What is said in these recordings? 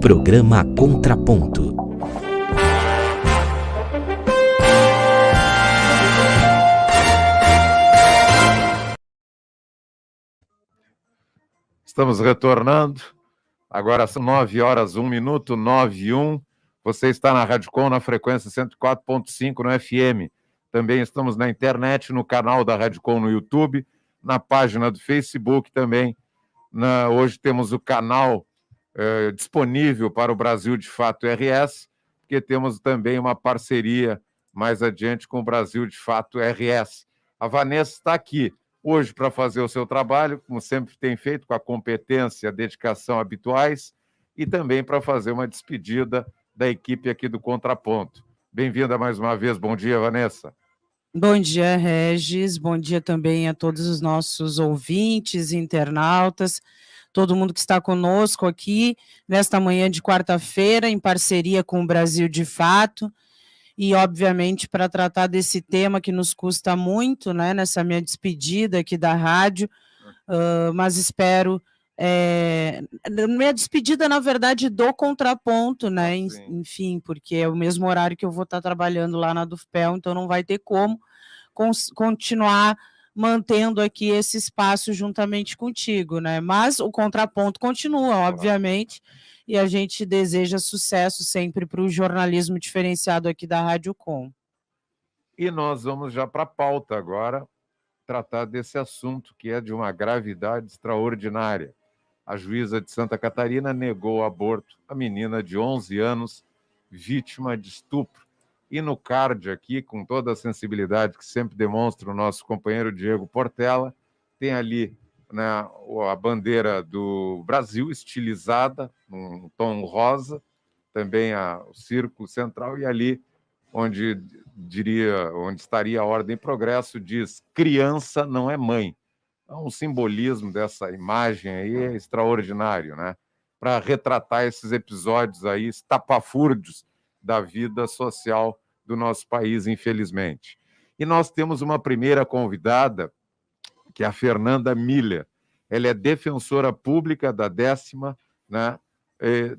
Programa Contraponto. Estamos retornando. Agora são 9h01, 9h01. Você está na Rádio Com, na frequência 104.5 no FM. Também estamos na internet, no canal da Rádio Com no YouTube, na página do Facebook também. Hoje temos o canal disponível para o Brasil de Fato RS, porque temos também uma parceria mais adiante com o Brasil de Fato RS. A Vanessa está aqui hoje para fazer o seu trabalho, como sempre tem feito, com a competência e a dedicação habituais, e também para fazer uma despedida da equipe aqui do Contraponto. Bem-vinda mais uma vez. Bom dia, Vanessa. Bom dia, Regis. Bom dia também a todos os nossos ouvintes, internautas, todo mundo que está conosco aqui nesta manhã de quarta-feira, em parceria com o Brasil de Fato, e, obviamente, para tratar desse tema que nos custa muito, né, nessa minha despedida aqui da rádio, mas espero... minha despedida, na verdade, do Contraponto, né? Enfim, porque é o mesmo horário que eu vou estar trabalhando lá na Dufpel, então não vai ter como continuar mantendo aqui esse espaço juntamente contigo, né? Mas o Contraponto continua, obviamente, e a gente deseja sucesso sempre para o jornalismo diferenciado aqui da Rádio Com. E nós vamos já para a pauta agora, tratar desse assunto que é de uma gravidade extraordinária. A juíza de Santa Catarina negou o aborto à menina de 11 anos, vítima de estupro. E no card aqui, com toda a sensibilidade que sempre demonstra o nosso companheiro Diego Portela, tem ali, né, a bandeira do Brasil estilizada, num tom rosa, também o círculo central, e ali onde estaria a ordem e progresso, diz: criança não é mãe. Então, o simbolismo dessa imagem aí é extraordinário, né? Para retratar esses episódios aí estapafúrdios da vida social do nosso país, infelizmente. E nós temos uma primeira convidada, que é a Fernanda Miller. Ela é defensora pública da 10ª, né,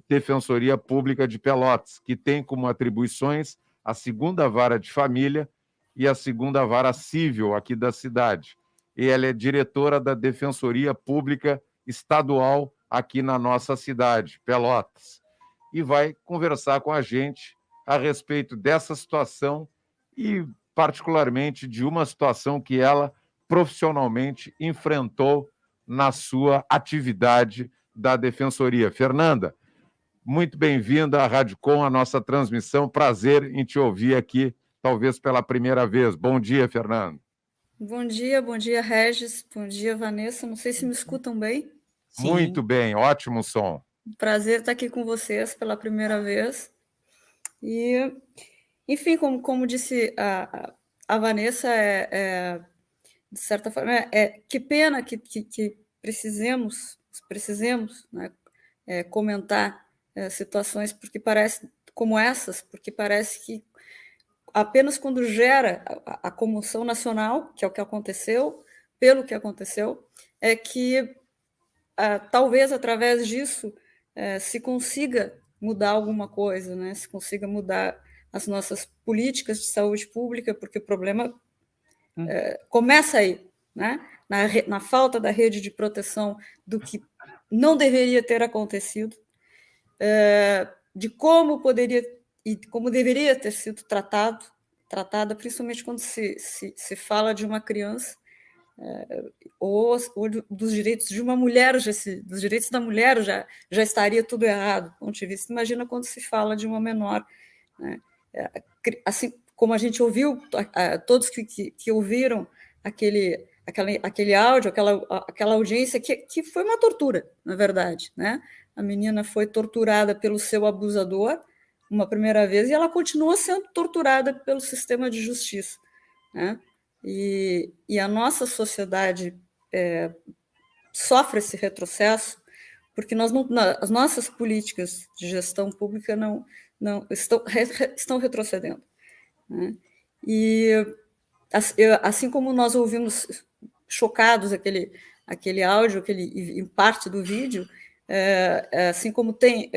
Defensoria Pública de Pelotas, que tem como atribuições a 2ª Vara de Família e a 2ª Vara Civil aqui da cidade. E ela é diretora da Defensoria Pública Estadual aqui na nossa cidade, Pelotas. E vai conversar com a gente a respeito dessa situação e, particularmente, de uma situação que ela profissionalmente enfrentou na sua atividade da Defensoria. Fernanda, muito bem-vinda à Rádio Com, a nossa transmissão. Prazer em te ouvir aqui, talvez pela primeira vez. Bom dia, Fernanda. Bom dia, Regis. Bom dia, Vanessa. Não sei se me escutam bem. Sim. Muito bem, ótimo som. Prazer estar aqui com vocês pela primeira vez. E, enfim, como disse a Vanessa, de certa forma, que pena que precisemos, né, comentar situações como essas, porque parece que apenas quando gera a comoção nacional, que é o que aconteceu, pelo que aconteceu, é que talvez através disso se consiga mudar alguma coisa, né? Se consiga mudar as nossas políticas de saúde pública, porque o problema começa aí, né? Na falta da rede de proteção do que não deveria ter acontecido, de como poderia e como deveria ter sido tratada, principalmente quando se fala de uma criança, ou dos direitos de uma mulher, dos direitos da mulher já estaria tudo errado, do ponto de vista. Imagina quando se fala de uma menor, né? Assim como a gente ouviu, todos que ouviram aquele áudio, aquela audiência, que foi uma tortura, na verdade, né? A menina foi torturada pelo seu abusador uma primeira vez e ela continua sendo torturada pelo sistema de justiça, né? E a nossa sociedade sofre esse retrocesso porque as nossas políticas de gestão pública não estão retrocedendo, né? E assim como nós ouvimos chocados aquele áudio, em parte do vídeo, assim como tem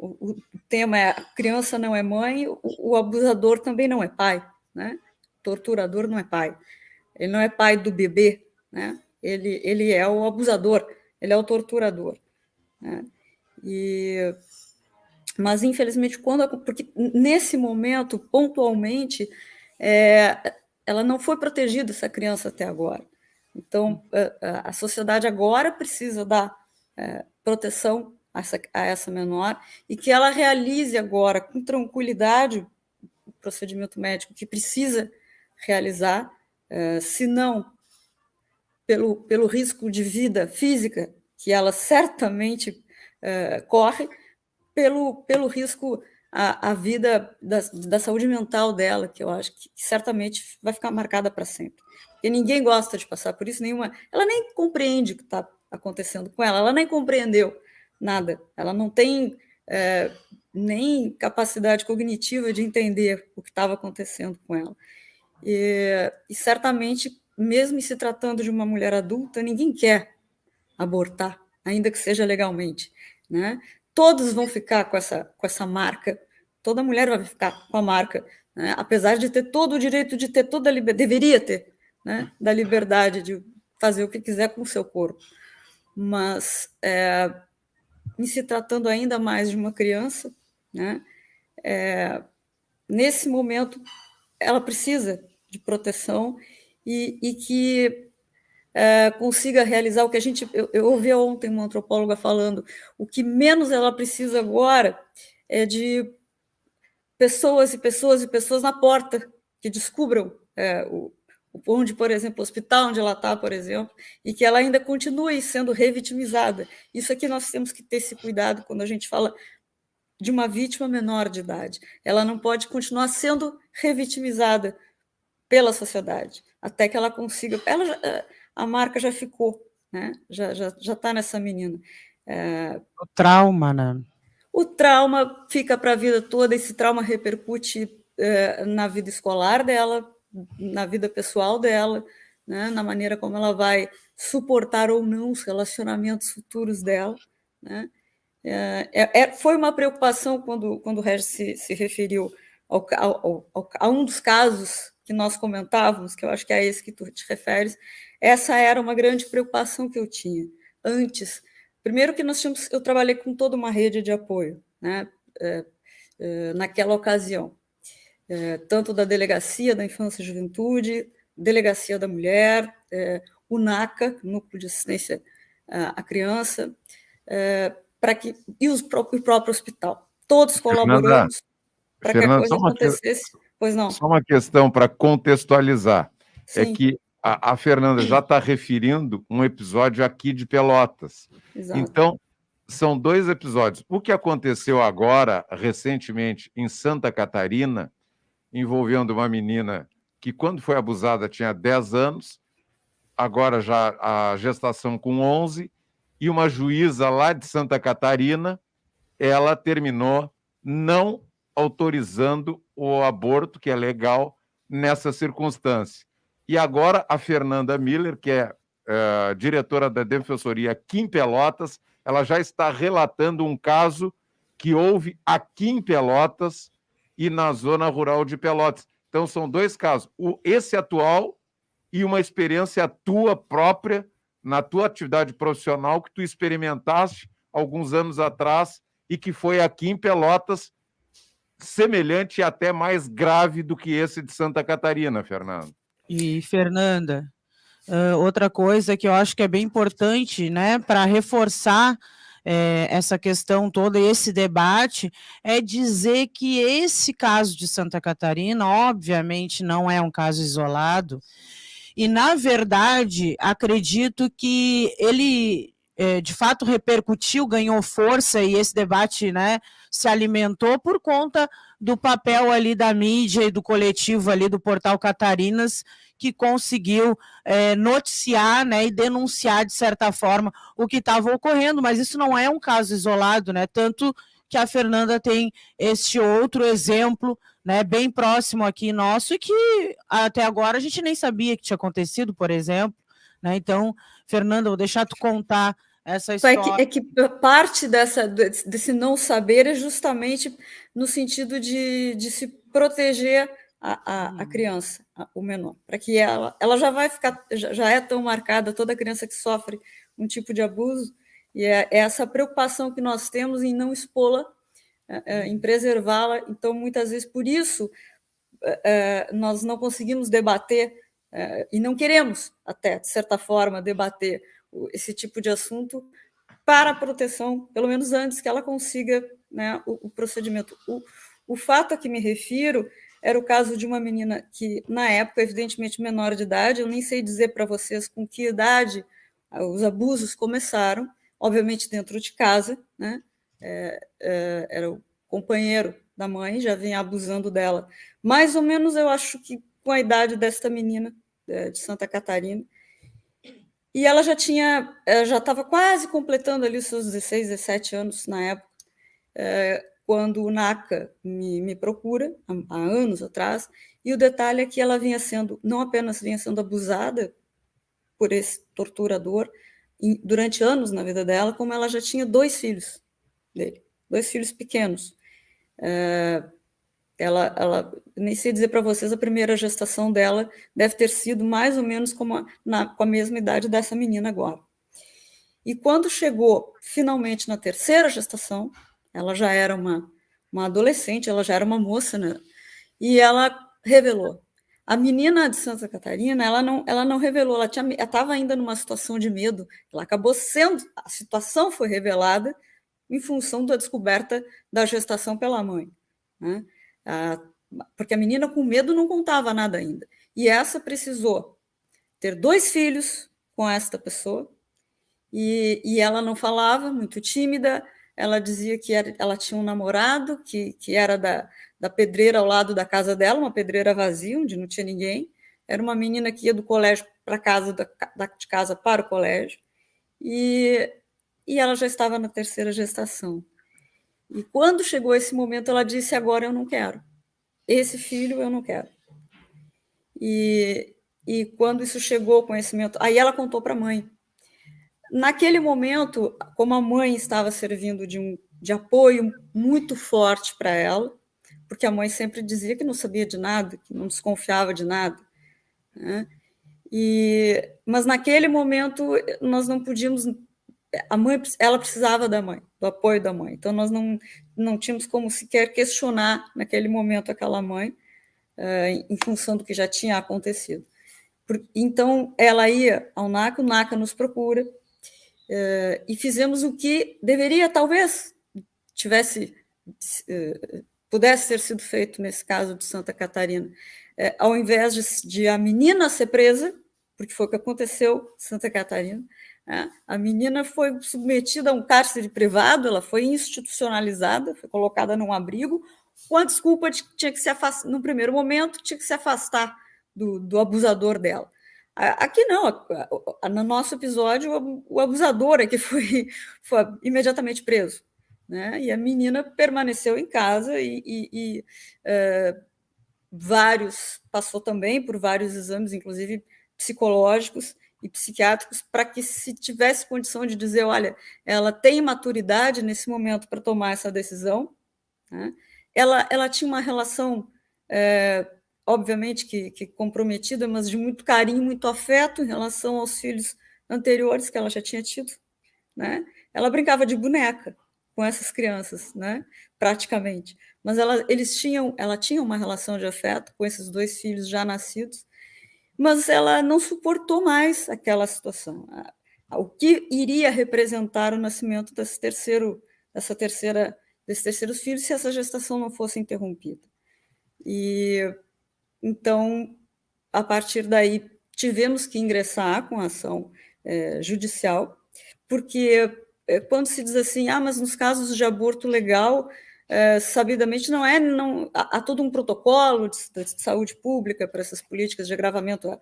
o tema é a criança não é mãe, o abusador também não é pai, né? O torturador não é pai. Ele não é pai do bebê, né? Ele é o abusador, ele é o torturador, né? Mas, infelizmente, porque nesse momento, pontualmente, ela não foi protegida, essa criança, até agora. Então, a sociedade agora precisa dar proteção a essa menor e que ela realize agora, com tranquilidade, o procedimento médico que precisa realizar, se não pelo risco de vida física, que ela certamente corre, pelo risco à vida da saúde mental dela, que eu acho que certamente vai ficar marcada para sempre. Porque ninguém gosta de passar por isso, ela nem compreende o que está acontecendo com ela nem compreendeu nada, ela não tem nem capacidade cognitiva de entender o que estava acontecendo com ela. E certamente, mesmo se tratando de uma mulher adulta, ninguém quer abortar, ainda que seja legalmente, né? Todos vão ficar com essa marca, toda mulher vai ficar com a marca, né? Apesar de ter todo o direito de ter toda a liberdade, deveria ter, né? Da liberdade de fazer o que quiser com o seu corpo. Mas, em se tratando ainda mais de uma criança, né? Nesse momento, ela precisa de proteção e que consiga realizar o que eu ouvi ontem uma antropóloga falando, o que menos ela precisa agora é de pessoas e pessoas e pessoas na porta que descubram onde, por exemplo, o hospital onde ela está, por exemplo, e que ela ainda continue sendo revitimizada. Isso aqui nós temos que ter esse cuidado quando a gente fala de uma vítima menor de idade. Ela não pode continuar sendo revitimizada pela sociedade, até que ela consiga... a marca já ficou, né? Já está nessa menina. O trauma, né? O trauma fica para a vida toda, esse trauma repercute na vida escolar dela, na vida pessoal dela, né? Na maneira como ela vai suportar ou não os relacionamentos futuros dela, né? Foi uma preocupação quando o Regis se referiu a um dos casos que nós comentávamos, que eu acho que é esse que tu te referes. Essa era uma grande preocupação que eu tinha antes. Primeiro que eu trabalhei com toda uma rede de apoio, né? Naquela ocasião, tanto da Delegacia da Infância e Juventude, Delegacia da Mulher, o NACA, Núcleo de Assistência à Criança, e o próprio hospital. Todos colaboramos para que a coisa acontecesse. Pois não. Só uma questão para contextualizar. Sim. É que a Fernanda já está referindo um episódio aqui de Pelotas. Exato. Então, são 2 episódios. O que aconteceu agora, recentemente, em Santa Catarina, envolvendo uma menina que, quando foi abusada, tinha 10 anos, agora já a gestação com 11, e uma juíza lá de Santa Catarina, ela terminou não autorizando o aborto, que é legal, nessa circunstância. E agora a Fernanda Miller, que é diretora da Defensoria aqui em Pelotas, ela já está relatando um caso que houve aqui em Pelotas e na zona rural de Pelotas. Então, são 2 casos. Esse atual e uma experiência tua própria, na tua atividade profissional, que tu experimentaste alguns anos atrás e que foi aqui em Pelotas, semelhante e até mais grave do que esse de Santa Catarina, Fernando. E, Fernanda, outra coisa que eu acho que é bem importante, né, para reforçar essa questão toda, esse debate, é dizer que esse caso de Santa Catarina, obviamente, não é um caso isolado, e, na verdade, acredito que ele, de fato, repercutiu, ganhou força, e esse debate, né, se alimentou por conta do papel ali da mídia e do coletivo ali do Portal Catarinas, que conseguiu noticiar, né, e denunciar, de certa forma, o que estava ocorrendo, mas isso não é um caso isolado, né, tanto que a Fernanda tem este outro exemplo, né, bem próximo aqui nosso, e que até agora a gente nem sabia que tinha acontecido, por exemplo, né? Então, Fernanda, vou deixar tu contar essa É história. que parte desse não saber é justamente no sentido de se proteger a criança, o menor, para que ela já vai ficar, já é tão marcada, toda criança que sofre um tipo de abuso, e é essa preocupação que nós temos em não expô-la, em preservá-la. Então, muitas vezes, por isso, nós não conseguimos debater, e não queremos, até, de certa forma, debater esse tipo de assunto, para a proteção, pelo menos antes que ela consiga, né, o procedimento. O fato a que me refiro era o caso de uma menina que, na época, evidentemente menor de idade, eu nem sei dizer para vocês com que idade os abusos começaram, obviamente dentro de casa, né? Era o companheiro da mãe, já vinha abusando dela, mais ou menos, eu acho que com a idade desta menina de Santa Catarina. E ela já estava quase completando ali os seus 16, 17 anos na época, quando o NACA me procura, há anos atrás, e o detalhe é que ela não apenas vinha sendo abusada por esse torturador durante anos na vida dela, como ela já tinha 2 filhos dele, 2 filhos pequenos. Ela nem sei dizer para vocês, a primeira gestação dela deve ter sido mais ou menos com a mesma idade dessa menina agora. E quando chegou finalmente na terceira gestação, ela já era uma adolescente, ela já era uma moça, né? E ela revelou. A menina de Santa Catarina, ela não revelou, ela estava ainda numa situação de medo, ela acabou a situação foi revelada em função da descoberta da gestação pela mãe, né? Porque a menina com medo não contava nada ainda. E essa precisou ter 2 filhos com esta pessoa, e ela não falava, muito tímida. Ela dizia que ela tinha um namorado que era da pedreira ao lado da casa dela, uma pedreira vazia, onde não tinha ninguém. Era uma menina que ia do colégio para casa, de casa para o colégio, e ela já estava na terceira gestação. E quando chegou esse momento, ela disse: agora eu não quero. Esse filho eu não quero. E quando isso chegou ao conhecimento, aí ela contou para a mãe. Naquele momento, como a mãe estava servindo de apoio muito forte para ela, porque a mãe sempre dizia que não sabia de nada, que não desconfiava de nada, né? Mas naquele momento nós não podíamos. Ela precisava da mãe, do apoio da mãe. Então nós não tínhamos como sequer questionar naquele momento aquela mãe, em função do que já tinha acontecido. Então ela ia ao NACA, o NACA nos procura, e fizemos o que deveria, talvez, pudesse ter sido feito nesse caso de Santa Catarina. Ao invés de a menina ser presa, porque foi o que aconteceu em Santa Catarina, a menina foi submetida a um cárcere privado, ela foi institucionalizada, foi colocada num abrigo, com a desculpa de que tinha que se afastar, no primeiro momento, tinha que se afastar do abusador dela. Aqui não, no nosso episódio, o abusador é que foi imediatamente preso, né? E a menina permaneceu em casa passou também por vários exames, inclusive psicológicos e psiquiátricos, para que se tivesse condição de dizer, olha, ela tem maturidade nesse momento para tomar essa decisão, né? Ela tinha uma relação, obviamente que comprometida, mas de muito carinho, muito afeto em relação aos filhos anteriores que ela já tinha tido, né? Ela brincava de boneca com essas crianças, né? Praticamente. Mas ela tinha uma relação de afeto com esses 2 filhos já nascidos, mas ela não suportou mais aquela situação. O que iria representar o nascimento desses terceiros filhos se essa gestação não fosse interrompida. E então, a partir daí, tivemos que ingressar com a ação judicial, porque quando se diz assim, mas nos casos de aborto legal, sabidamente há todo um protocolo de saúde pública para essas políticas de agravamento,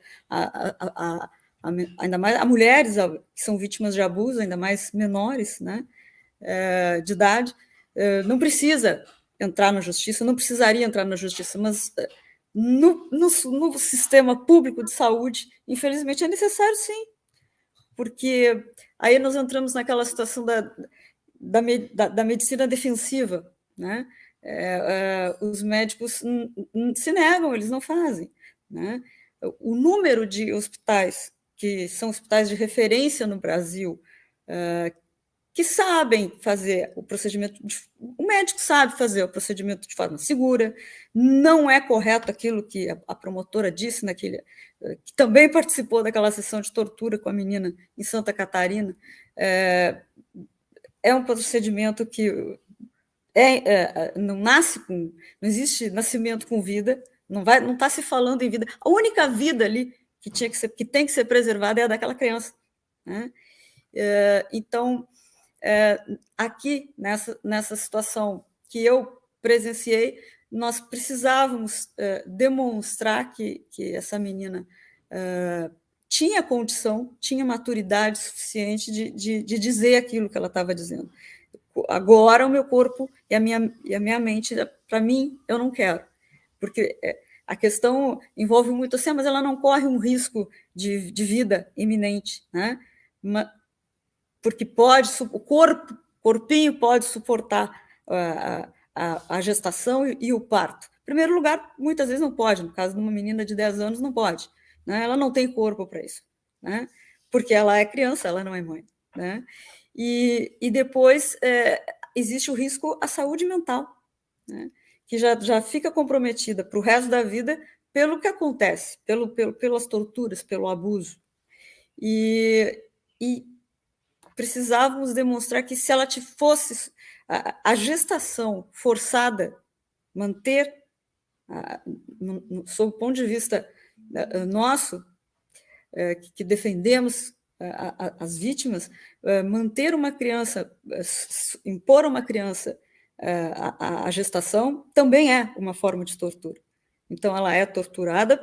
ainda mais a mulheres que são vítimas de abuso, ainda mais menores, né, de idade, não precisa entrar na justiça, não precisaria entrar na justiça, mas no sistema público de saúde, infelizmente, é necessário sim, porque aí nós entramos naquela situação da medicina defensiva, né? Os médicos se negam, eles não fazem, né? O número de hospitais que são hospitais de referência no Brasil, que sabem fazer o procedimento, o médico sabe fazer o procedimento de forma segura, não é correto aquilo que a promotora disse naquele, que também participou daquela sessão de tortura com a menina em Santa Catarina, é um procedimento que não nasce com, não existe nascimento com vida, não está se falando em vida, a única vida ali que tem que ser preservada é a daquela criança, né? Então, aqui, nessa situação que eu presenciei, nós precisávamos demonstrar que essa menina tinha condição, tinha maturidade suficiente de dizer aquilo que ela estava dizendo. Agora, o meu corpo e a minha mente, para mim, eu não quero, porque a questão envolve muito assim, mas ela não corre um risco de vida iminente, né? Porque o corpinho pode suportar a gestação e o parto. Em primeiro lugar, muitas vezes não pode, no caso de uma menina de 10 anos, não pode, né? Ela não tem corpo para isso, né? Porque ela é criança, ela não é mãe, né? E depois existe o risco à saúde mental, né? Que já fica comprometida para o resto da vida pelo que acontece, pelas torturas, pelo abuso. E precisávamos demonstrar que se ela fosse a gestação forçada, manter, sob o ponto de vista nosso, que defendemos as vítimas, manter uma criança, impor a uma criança a gestação também é uma forma de tortura. Então, ela é torturada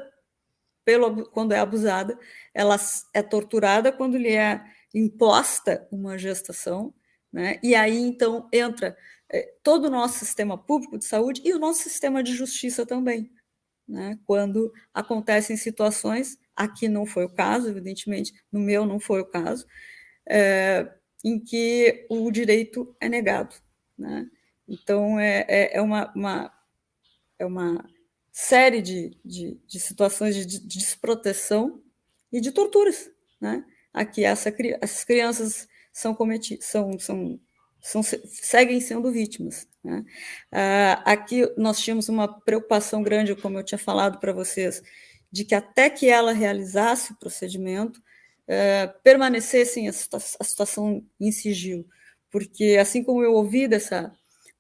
quando é abusada, ela é torturada quando lhe é imposta uma gestação, né? E aí, então, entra todo o nosso sistema público de saúde e o nosso sistema de justiça também, né? Quando acontecem situações, aqui não foi o caso, evidentemente, no meu não foi o caso, em que o direito é negado, né? Então, é uma série de situações de desproteção e de torturas, né? Aqui essas crianças seguem sendo vítimas, né? Aqui nós tínhamos uma preocupação grande, como eu tinha falado para vocês, de que até que ela realizasse o procedimento, permanecesse a situação em sigilo, porque assim como eu ouvi dessa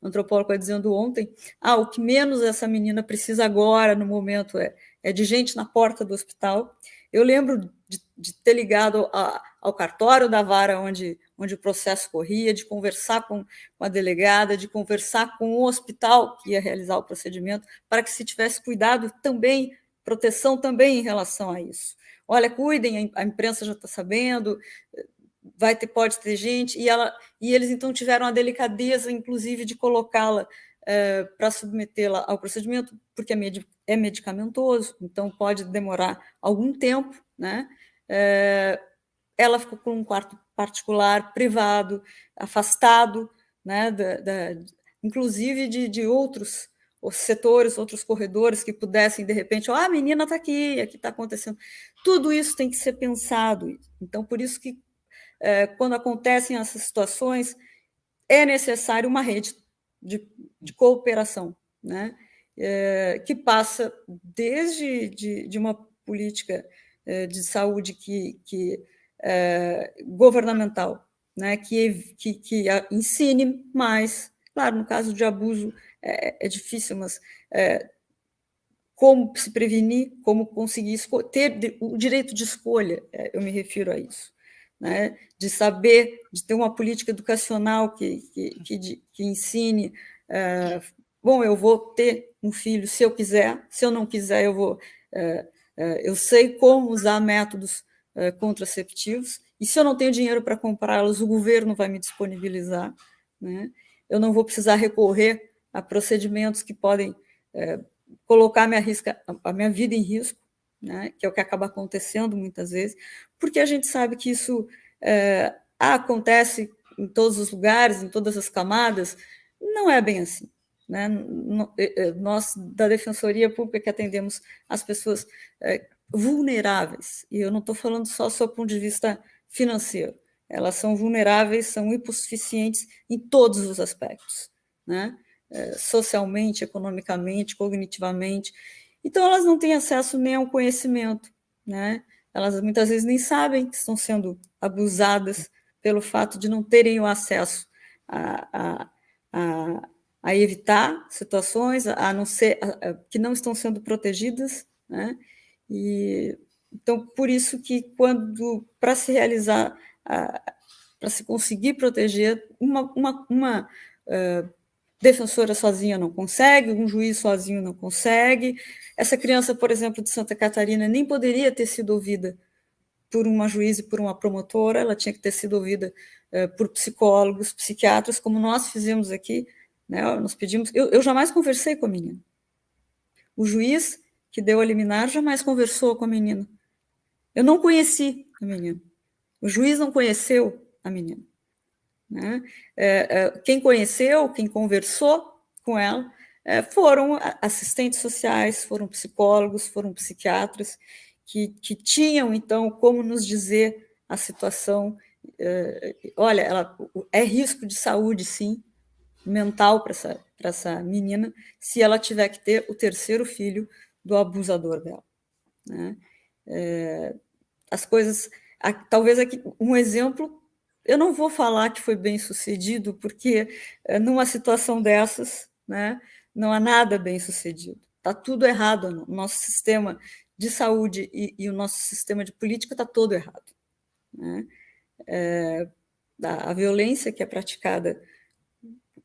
antropóloga dizendo ontem, o que menos essa menina precisa agora, no momento, é de gente na porta do hospital. Eu lembro de ter ligado ao cartório da vara onde o processo corria, de conversar com a delegada, de conversar com o hospital que ia realizar o procedimento, para que se tivesse cuidado também, proteção também em relação a isso. Olha, cuidem, a imprensa já está sabendo, pode ter gente, e eles então tiveram a delicadeza, inclusive, de colocá-la para submetê-la ao procedimento, porque é medicamentoso, então pode demorar algum tempo, né? Ela ficou com um quarto particular, privado, afastado, né? Inclusive de outros setores, outros corredores que pudessem, de repente, a menina está aqui está acontecendo. Tudo isso tem que ser pensado. Então, por isso que quando acontecem essas situações, é necessário uma rede de cooperação, né? Que passa desde de uma política de saúde governamental, né? Que ensine mais. Claro, no caso de abuso é difícil, mas como se prevenir, como conseguir ter o direito de escolha, eu me refiro a isso. Né, de saber, de ter uma política educacional que ensine, bom, eu vou ter um filho se eu quiser, se eu não quiser, eu sei como usar métodos contraceptivos, e se eu não tenho dinheiro para comprá-los, o governo vai me disponibilizar, né? Eu não vou precisar recorrer a procedimentos que podem colocar a minha vida em risco, né, que é o que acaba acontecendo muitas vezes, porque a gente sabe que isso acontece em todos os lugares, em todas as camadas, não é bem assim. Né? Nós, da Defensoria Pública, que atendemos as pessoas vulneráveis, e eu não estou falando só do ponto de vista financeiro, elas são vulneráveis, são hipossuficientes em todos os aspectos, né? Socialmente, economicamente, cognitivamente. Então, elas não têm acesso nem ao conhecimento, né? Elas muitas vezes nem sabem que estão sendo abusadas pelo fato de não terem o acesso a evitar situações, a não ser que não estão sendo protegidas, né? E então por isso que para se realizar, para se conseguir proteger, uma defensora sozinha não consegue, um juiz sozinho não consegue. Essa criança, por exemplo, de Santa Catarina, nem poderia ter sido ouvida por uma juíza e por uma promotora, ela tinha que ter sido ouvida por psicólogos, psiquiatras, como nós fizemos aqui, né? Nós pedimos. Eu jamais conversei com a menina. O juiz que deu a liminar jamais conversou com a menina. Eu não conheci a menina. O juiz não conheceu a menina. Né? Quem conheceu, quem conversou com ela, foram assistentes sociais, foram psicólogos, foram psiquiatras, que tinham, então, como nos dizer a situação. Olha, é risco de saúde, sim, mental para essa menina, se ela tiver que ter o terceiro filho do abusador dela. Né? As coisas... Talvez aqui um exemplo, eu não vou falar que foi bem sucedido, porque numa situação dessas, né, não há nada bem sucedido. Está tudo errado no nosso sistema de saúde e o nosso sistema de política está todo errado. Né? A violência que é praticada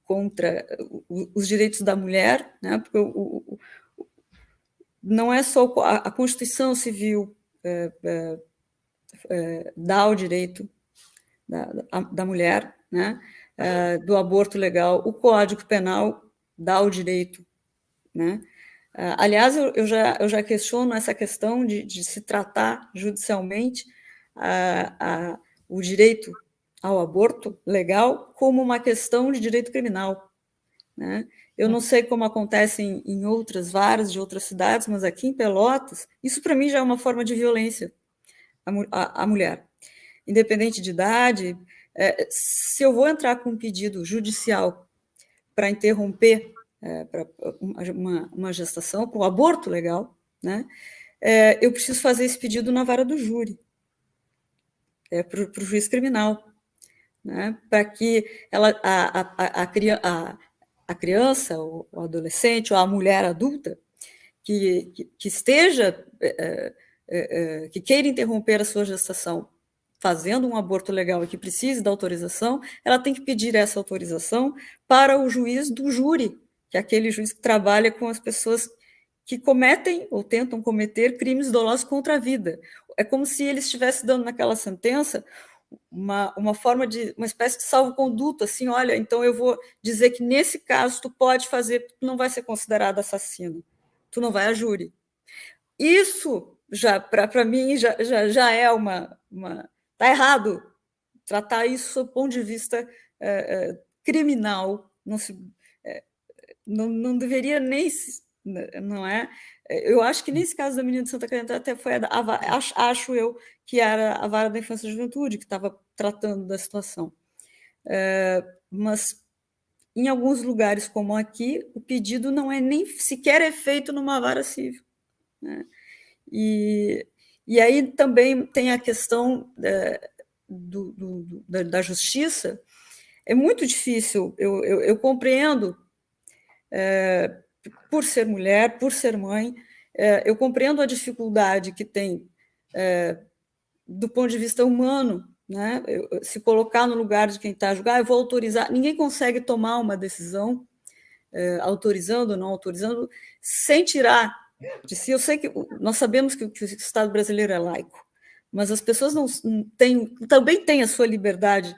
contra os direitos da mulher, né? Porque não é só a Constituição Civil dá o direito da mulher, né? Do aborto legal, o Código Penal dá o direito, né? Aliás, eu já questiono essa questão de se tratar judicialmente o direito ao aborto legal como uma questão de direito criminal. Né? Eu não sei como acontece em outras várias de outras cidades, mas aqui em Pelotas, isso para mim já é uma forma de violência à mulher. Independente de idade, se eu vou entrar com um pedido judicial para interromper uma gestação, com aborto legal, né? Eu preciso fazer esse pedido na vara do júri, para o juiz criminal, né? Para que a criança, ou o adolescente, ou a mulher adulta que esteja, que queira interromper a sua gestação fazendo um aborto legal e que precise da autorização, ela tem que pedir essa autorização para o juiz do júri, que é aquele juiz que trabalha com as pessoas que cometem ou tentam cometer crimes dolosos contra a vida. É como se ele estivesse dando naquela sentença uma forma de, uma espécie de salvo-conduto, assim, olha, então eu vou dizer que nesse caso tu pode fazer, tu não vai ser considerado assassino, tu não vai a júri. Isso, para mim, já é tá errado tratar isso do ponto de vista criminal, não deveria nem, não é? Eu acho que nesse caso da menina de Santa Catarina até foi acho eu que era a vara da infância e juventude que estava tratando da situação. Mas em alguns lugares como aqui, o pedido não é nem sequer feito numa vara civil. Né? E aí também tem a questão da justiça. É muito difícil, eu compreendo, por ser mulher, por ser mãe, eu compreendo a dificuldade que tem do ponto de vista humano, né? Se colocar no lugar de quem está a julgar, eu vou autorizar. Ninguém consegue tomar uma decisão autorizando ou não autorizando, sem tirar de si. Eu sei que nós sabemos que o Estado brasileiro é laico, mas as pessoas também têm a sua liberdade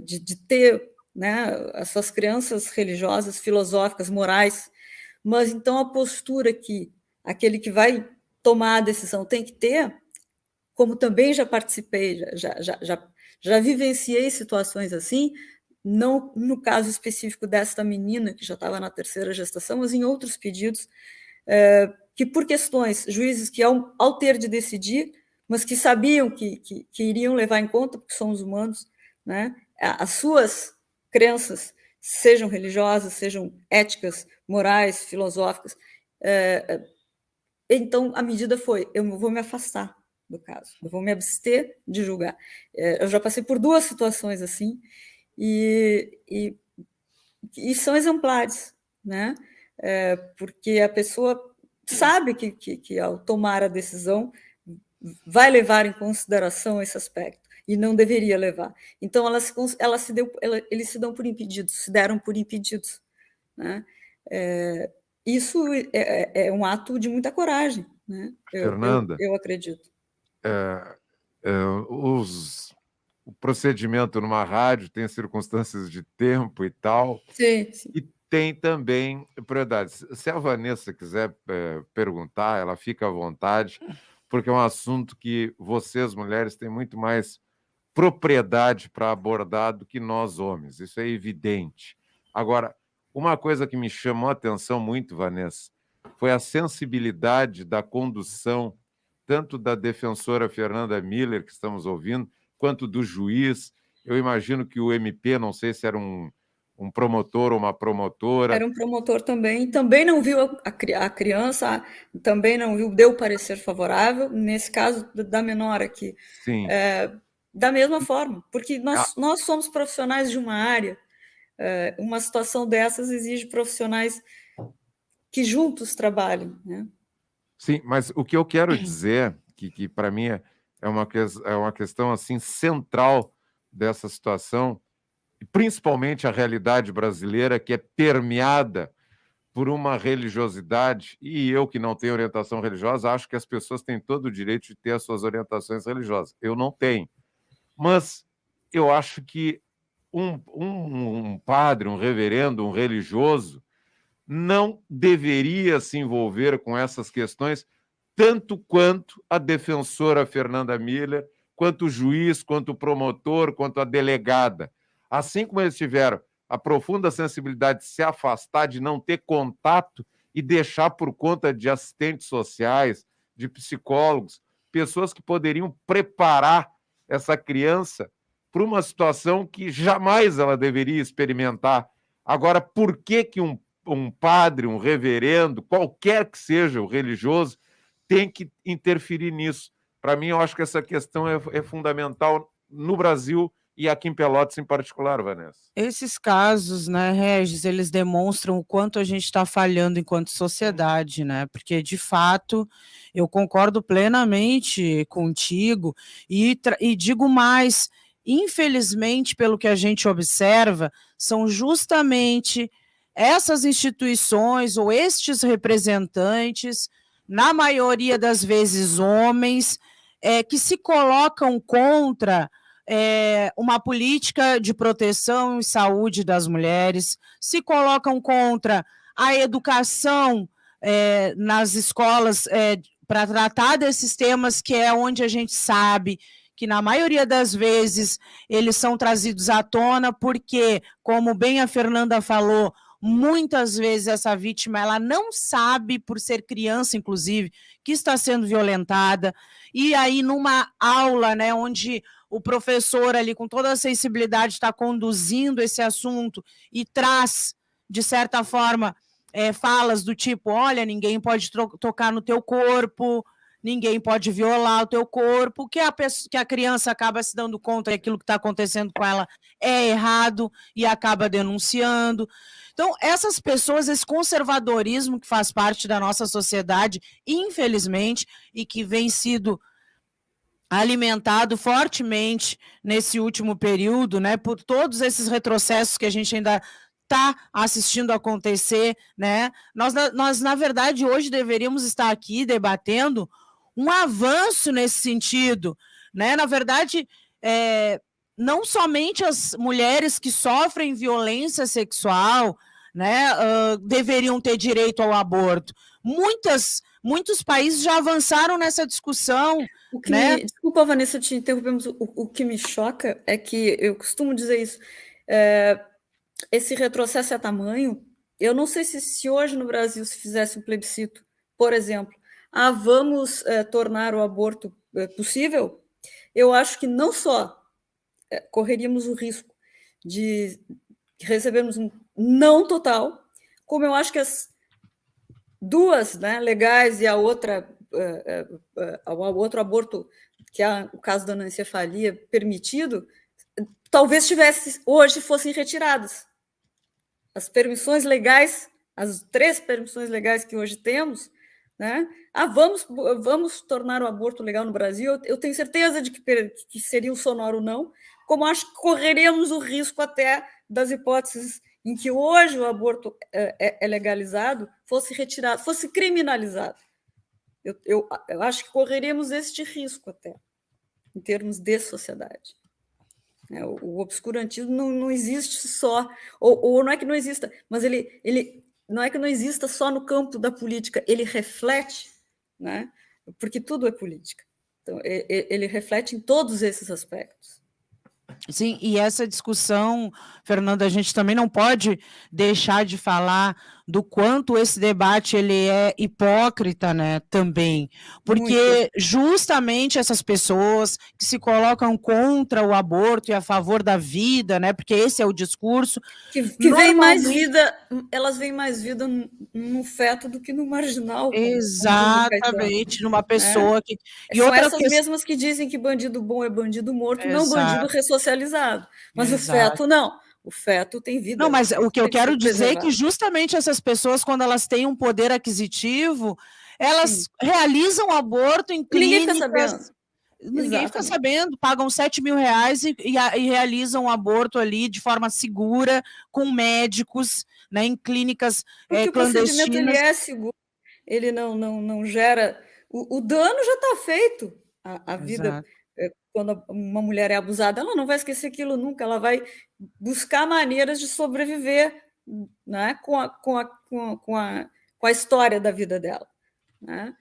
de ter, né, as suas crenças religiosas, filosóficas, morais, mas então a postura que aquele que vai tomar a decisão tem que ter como também já participei, já vivenciei situações assim, não no caso específico desta menina, que já estava na 3ª gestação, mas em outros pedidos, que por questões, juízes que ao ter de decidir, mas que sabiam que iriam levar em conta, porque somos humanos, né, as suas crenças, sejam religiosas, sejam éticas, morais, filosóficas, então a medida foi, eu vou me afastar do caso, eu vou me abster de julgar. Eu já passei por 2 situações assim, e são exemplares, né? Porque a pessoa sabe que ao tomar a decisão vai levar em consideração esse aspecto, e não deveria levar. Então, eles se dão por impedidos, se deram por impedidos, né? Isso é um ato de muita coragem, né? Fernanda, eu acredito. O procedimento numa rádio tem circunstâncias de tempo e tal. Sim, sim. E tem também prioridades. Se a Vanessa quiser perguntar, ela fica à vontade, porque é um assunto que vocês, mulheres, têm muito mais propriedade para abordar do que nós, homens. Isso é evidente. Agora, uma coisa que me chamou a atenção muito, Vanessa, foi a sensibilidade da condução, tanto da defensora Fernanda Miller, que estamos ouvindo, quanto do juiz. Eu imagino que o MP, não sei se era um promotor ou uma promotora. Era um promotor também não viu a criança, também não viu, deu parecer favorável, nesse caso da menor aqui. Sim. Da mesma forma, porque nós somos profissionais de uma área, uma situação dessas exige profissionais que juntos trabalhem, né? Sim, mas o que eu quero dizer, que para mim é uma questão assim central dessa situação, principalmente a realidade brasileira, que é permeada por uma religiosidade, e eu que não tenho orientação religiosa, acho que as pessoas têm todo o direito de ter as suas orientações religiosas. Eu não tenho. Mas eu acho que um padre, um reverendo, um religioso, não deveria se envolver com essas questões tanto quanto a defensora Fernanda Miller, quanto o juiz, quanto o promotor, quanto a delegada. Assim como eles tiveram a profunda sensibilidade de se afastar, de não ter contato e deixar por conta de assistentes sociais, de psicólogos, pessoas que poderiam preparar essa criança para uma situação que jamais ela deveria experimentar. Agora, por que um padre, um reverendo, qualquer que seja o religioso, tem que interferir nisso? Para mim, eu acho que essa questão é fundamental no Brasil e aqui em Pelotas em particular, Vanessa. Esses casos, né, Regis, eles demonstram o quanto a gente está falhando enquanto sociedade, né? Porque, de fato, eu concordo plenamente contigo e digo mais, infelizmente, pelo que a gente observa, são justamente essas instituições ou estes representantes, na maioria das vezes homens, que se colocam contra uma política de proteção e saúde das mulheres, se colocam contra a educação nas escolas para tratar desses temas, que é onde a gente sabe que, na maioria das vezes, eles são trazidos à tona, porque, como bem a Fernanda falou, muitas vezes essa vítima ela não sabe, por ser criança, inclusive, que está sendo violentada, e aí numa aula, né, onde o professor ali, com toda a sensibilidade, está conduzindo esse assunto e traz, de certa forma, falas do tipo, olha, ninguém pode tocar no teu corpo, ninguém pode violar o teu corpo, que a criança acaba se dando conta que aquilo que está acontecendo com ela é errado e acaba denunciando. Então, essas pessoas, esse conservadorismo que faz parte da nossa sociedade, infelizmente, e que vem sido alimentado fortemente nesse último período, né, por todos esses retrocessos que a gente ainda está assistindo acontecer, né? Nós, na verdade, hoje deveríamos estar aqui debatendo um avanço nesse sentido, né? Na verdade, não somente as mulheres que sofrem violência sexual, né, deveriam ter direito ao aborto. Muitas muitos países já avançaram nessa discussão, né? Desculpa, Vanessa, te interrompemos. O que me choca é que, eu costumo dizer isso, esse retrocesso é tamanho. Eu não sei se hoje no Brasil se fizesse um plebiscito, por exemplo, vamos tornar o aborto possível, eu acho que não só correríamos o risco de recebermos um não total, como eu acho que as duas, né, legais, e a outra, o outro aborto, que é o caso da anencefalia, permitido, talvez hoje fossem retiradas. As permissões legais, as 3 permissões legais que hoje temos, né? Vamos tornar o aborto legal no Brasil. Eu tenho certeza de que seria um sonoro não, como acho que correremos o risco até das hipóteses em que hoje o aborto é legalizado, fosse retirado, fosse criminalizado. Eu acho que correremos este risco até, em termos de sociedade. O obscurantismo não existe só, ou não é que não exista, mas ele não é que não exista só no campo da política, ele reflete, né? Porque tudo é política. Então, ele reflete em todos esses aspectos. Sim, e essa discussão, Fernanda, a gente também não pode deixar de falar do quanto esse debate ele é hipócrita, né, também, porque Muito. justamente essas pessoas que se colocam contra o aborto e a favor da vida, né, porque esse é o discurso, que vem mais vida, elas veem mais vida no feto do que no marginal. Exatamente, numa pessoa que... E são essas mesmas que dizem que bandido bom é bandido morto, não bandido ressocializado. Mas o feto não. O feto tem vida. Não, mas o que eu quero dizer é que justamente essas pessoas, quando elas têm um poder aquisitivo, elas realizam aborto em clínicas... Ninguém fica sabendo. Ninguém fica sabendo, pagam R$7.000 e realizam um aborto ali de forma segura, com médicos, né, em clínicas porque clandestinas. O procedimento ele é seguro, ele não gera... O dano já está feito. A vida, quando uma mulher é abusada, ela não vai esquecer aquilo nunca, ela vai buscar maneiras de sobreviver, né, com a história da vida dela, né?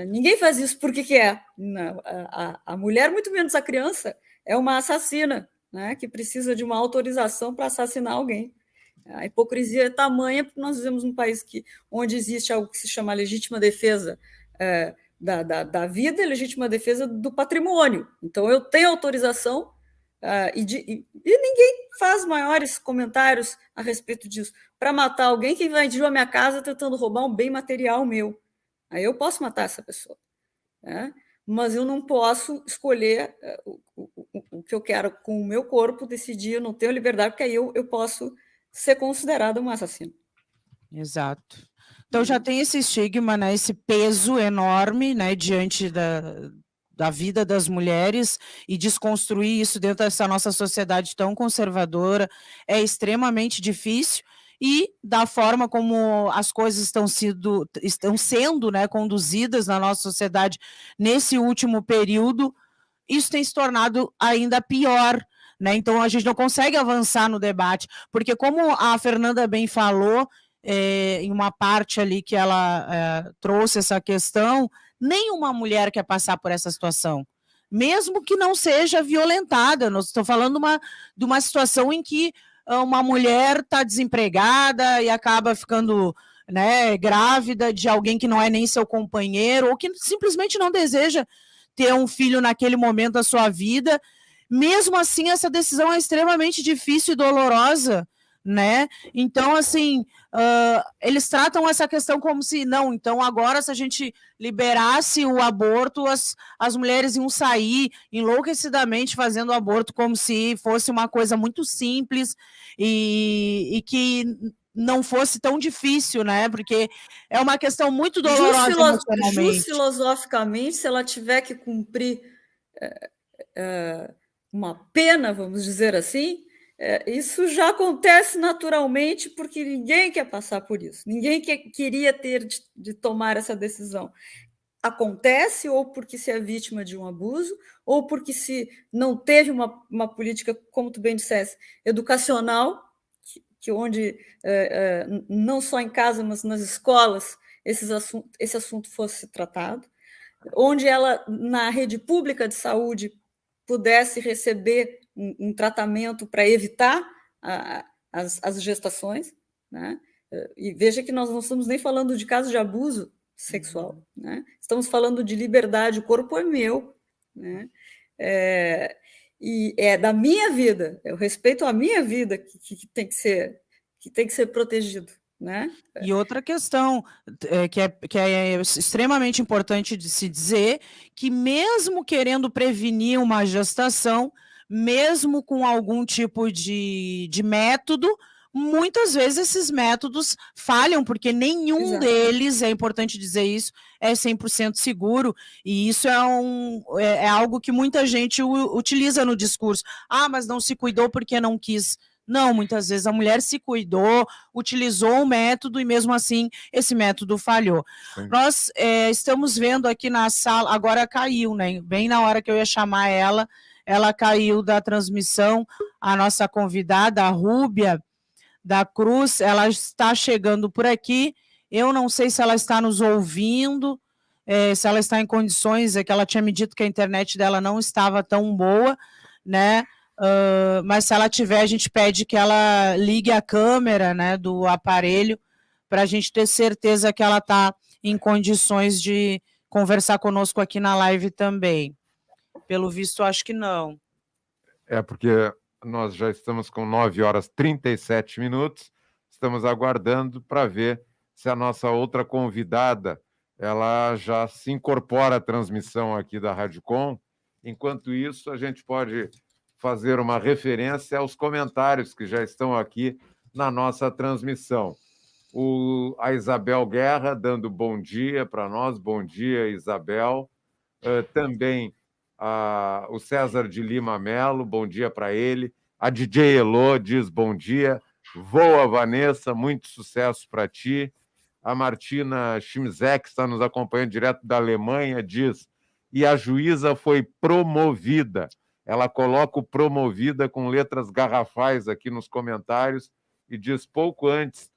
Ninguém faz isso porque quer. A mulher, muito menos a criança, é uma assassina, né, que precisa de uma autorização para assassinar alguém. A hipocrisia é tamanha porque nós vivemos num país onde existe algo que se chama legítima defesa da vida e legítima defesa do patrimônio. Então, eu tenho autorização e ninguém faz maiores comentários a respeito disso. Para matar alguém que invadiu a minha casa tentando roubar um bem material meu. Aí eu posso matar essa pessoa, né? Mas eu não posso escolher o que eu quero com o meu corpo, decidir, eu não tenho liberdade, porque aí eu posso ser considerada um assassino. Exato. Então já tem esse estigma, né, esse peso enorme, né, diante da vida das mulheres, e desconstruir isso dentro dessa nossa sociedade tão conservadora é extremamente difícil, e da forma como as coisas estão sendo, né, conduzidas na nossa sociedade nesse último período, isso tem se tornado ainda pior, né? Então a gente não consegue avançar no debate, porque como a Fernanda bem falou, em uma parte ali que ela trouxe essa questão, nenhuma mulher quer passar por essa situação, mesmo que não seja violentada. Nós estamos falando de uma situação em que uma mulher está desempregada e acaba ficando, né, grávida de alguém que não é nem seu companheiro, ou que simplesmente não deseja ter um filho naquele momento da sua vida. Mesmo assim, essa decisão é extremamente difícil e dolorosa, né? Então, assim, eles tratam essa questão como se, não, então agora se a gente liberasse o aborto, as mulheres iam sair enlouquecidamente fazendo aborto como se fosse uma coisa muito simples e que não fosse tão difícil, né? Porque é uma questão muito dolorosa emocionalmente. Just filosoficamente, se ela tiver que cumprir uma pena, vamos dizer assim, isso já acontece naturalmente, porque ninguém quer passar por isso, ninguém queria ter de tomar essa decisão. Acontece ou porque se é vítima de um abuso, ou porque se não teve uma política, como tu bem disseste, educacional, que onde, não só em casa, mas nas escolas, esse assunto fosse tratado, onde ela, na rede pública de saúde, pudesse receber um tratamento para evitar as gestações, né? E veja que nós não estamos nem falando de casos de abuso sexual, né? Estamos falando de liberdade, o corpo é meu, né? E é da minha vida, é o respeito à minha vida que tem que ser protegido, né? E outra questão que é extremamente importante de se dizer, que mesmo querendo prevenir uma gestação, mesmo com algum tipo de método, muitas vezes esses métodos falham, porque nenhum deles, é importante dizer isso, é 100% seguro, e isso é algo que muita gente utiliza no discurso. Ah, mas não se cuidou porque não quis. Não, muitas vezes a mulher se cuidou, utilizou um método e mesmo assim esse método falhou. Sim. Nós estamos vendo aqui na sala, agora caiu, né? Bem na hora que eu ia chamar ela caiu da transmissão, a nossa convidada, a Rúbia da Cruz, ela está chegando por aqui, eu não sei se ela está nos ouvindo, se ela está em condições, é que ela tinha me dito que a internet dela não estava tão boa, né? Mas se ela tiver, a gente pede que ela ligue a câmera, né, do aparelho, para a gente ter certeza que ela está em condições de conversar conosco aqui na live também. Pelo visto, acho que não. Porque nós já estamos com 9h37, estamos aguardando para ver se a nossa outra convidada ela já se incorpora à transmissão aqui da Rádio Com. Enquanto isso, a gente pode fazer uma referência aos comentários que já estão aqui na nossa transmissão. A Isabel Guerra dando bom dia para nós. Bom dia, Isabel. Também o César de Lima Melo, bom dia para ele. A DJ Elô diz bom dia. Voa, Vanessa, muito sucesso para ti. A Martina Schimzek está nos acompanhando direto da Alemanha, diz: e a juíza foi promovida. Ela coloca o promovida com letras garrafais aqui nos comentários e diz pouco antes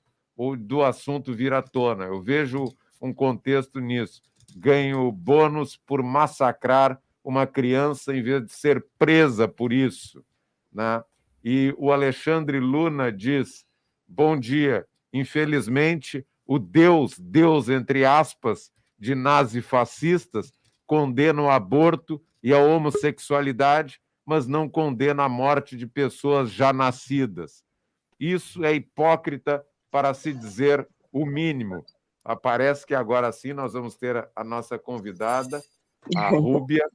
do assunto vir à tona. Eu vejo um contexto nisso. Ganho bônus por massacrar uma criança em vez de ser presa por isso, né? E o Alexandre Luna diz: bom dia. Infelizmente, o Deus, entre aspas, de nazifascistas, condena o aborto e a homossexualidade, mas não condena a morte de pessoas já nascidas. Isso é hipócrita, para se dizer o mínimo. Parece que agora sim nós vamos ter a nossa convidada, a Rúbia.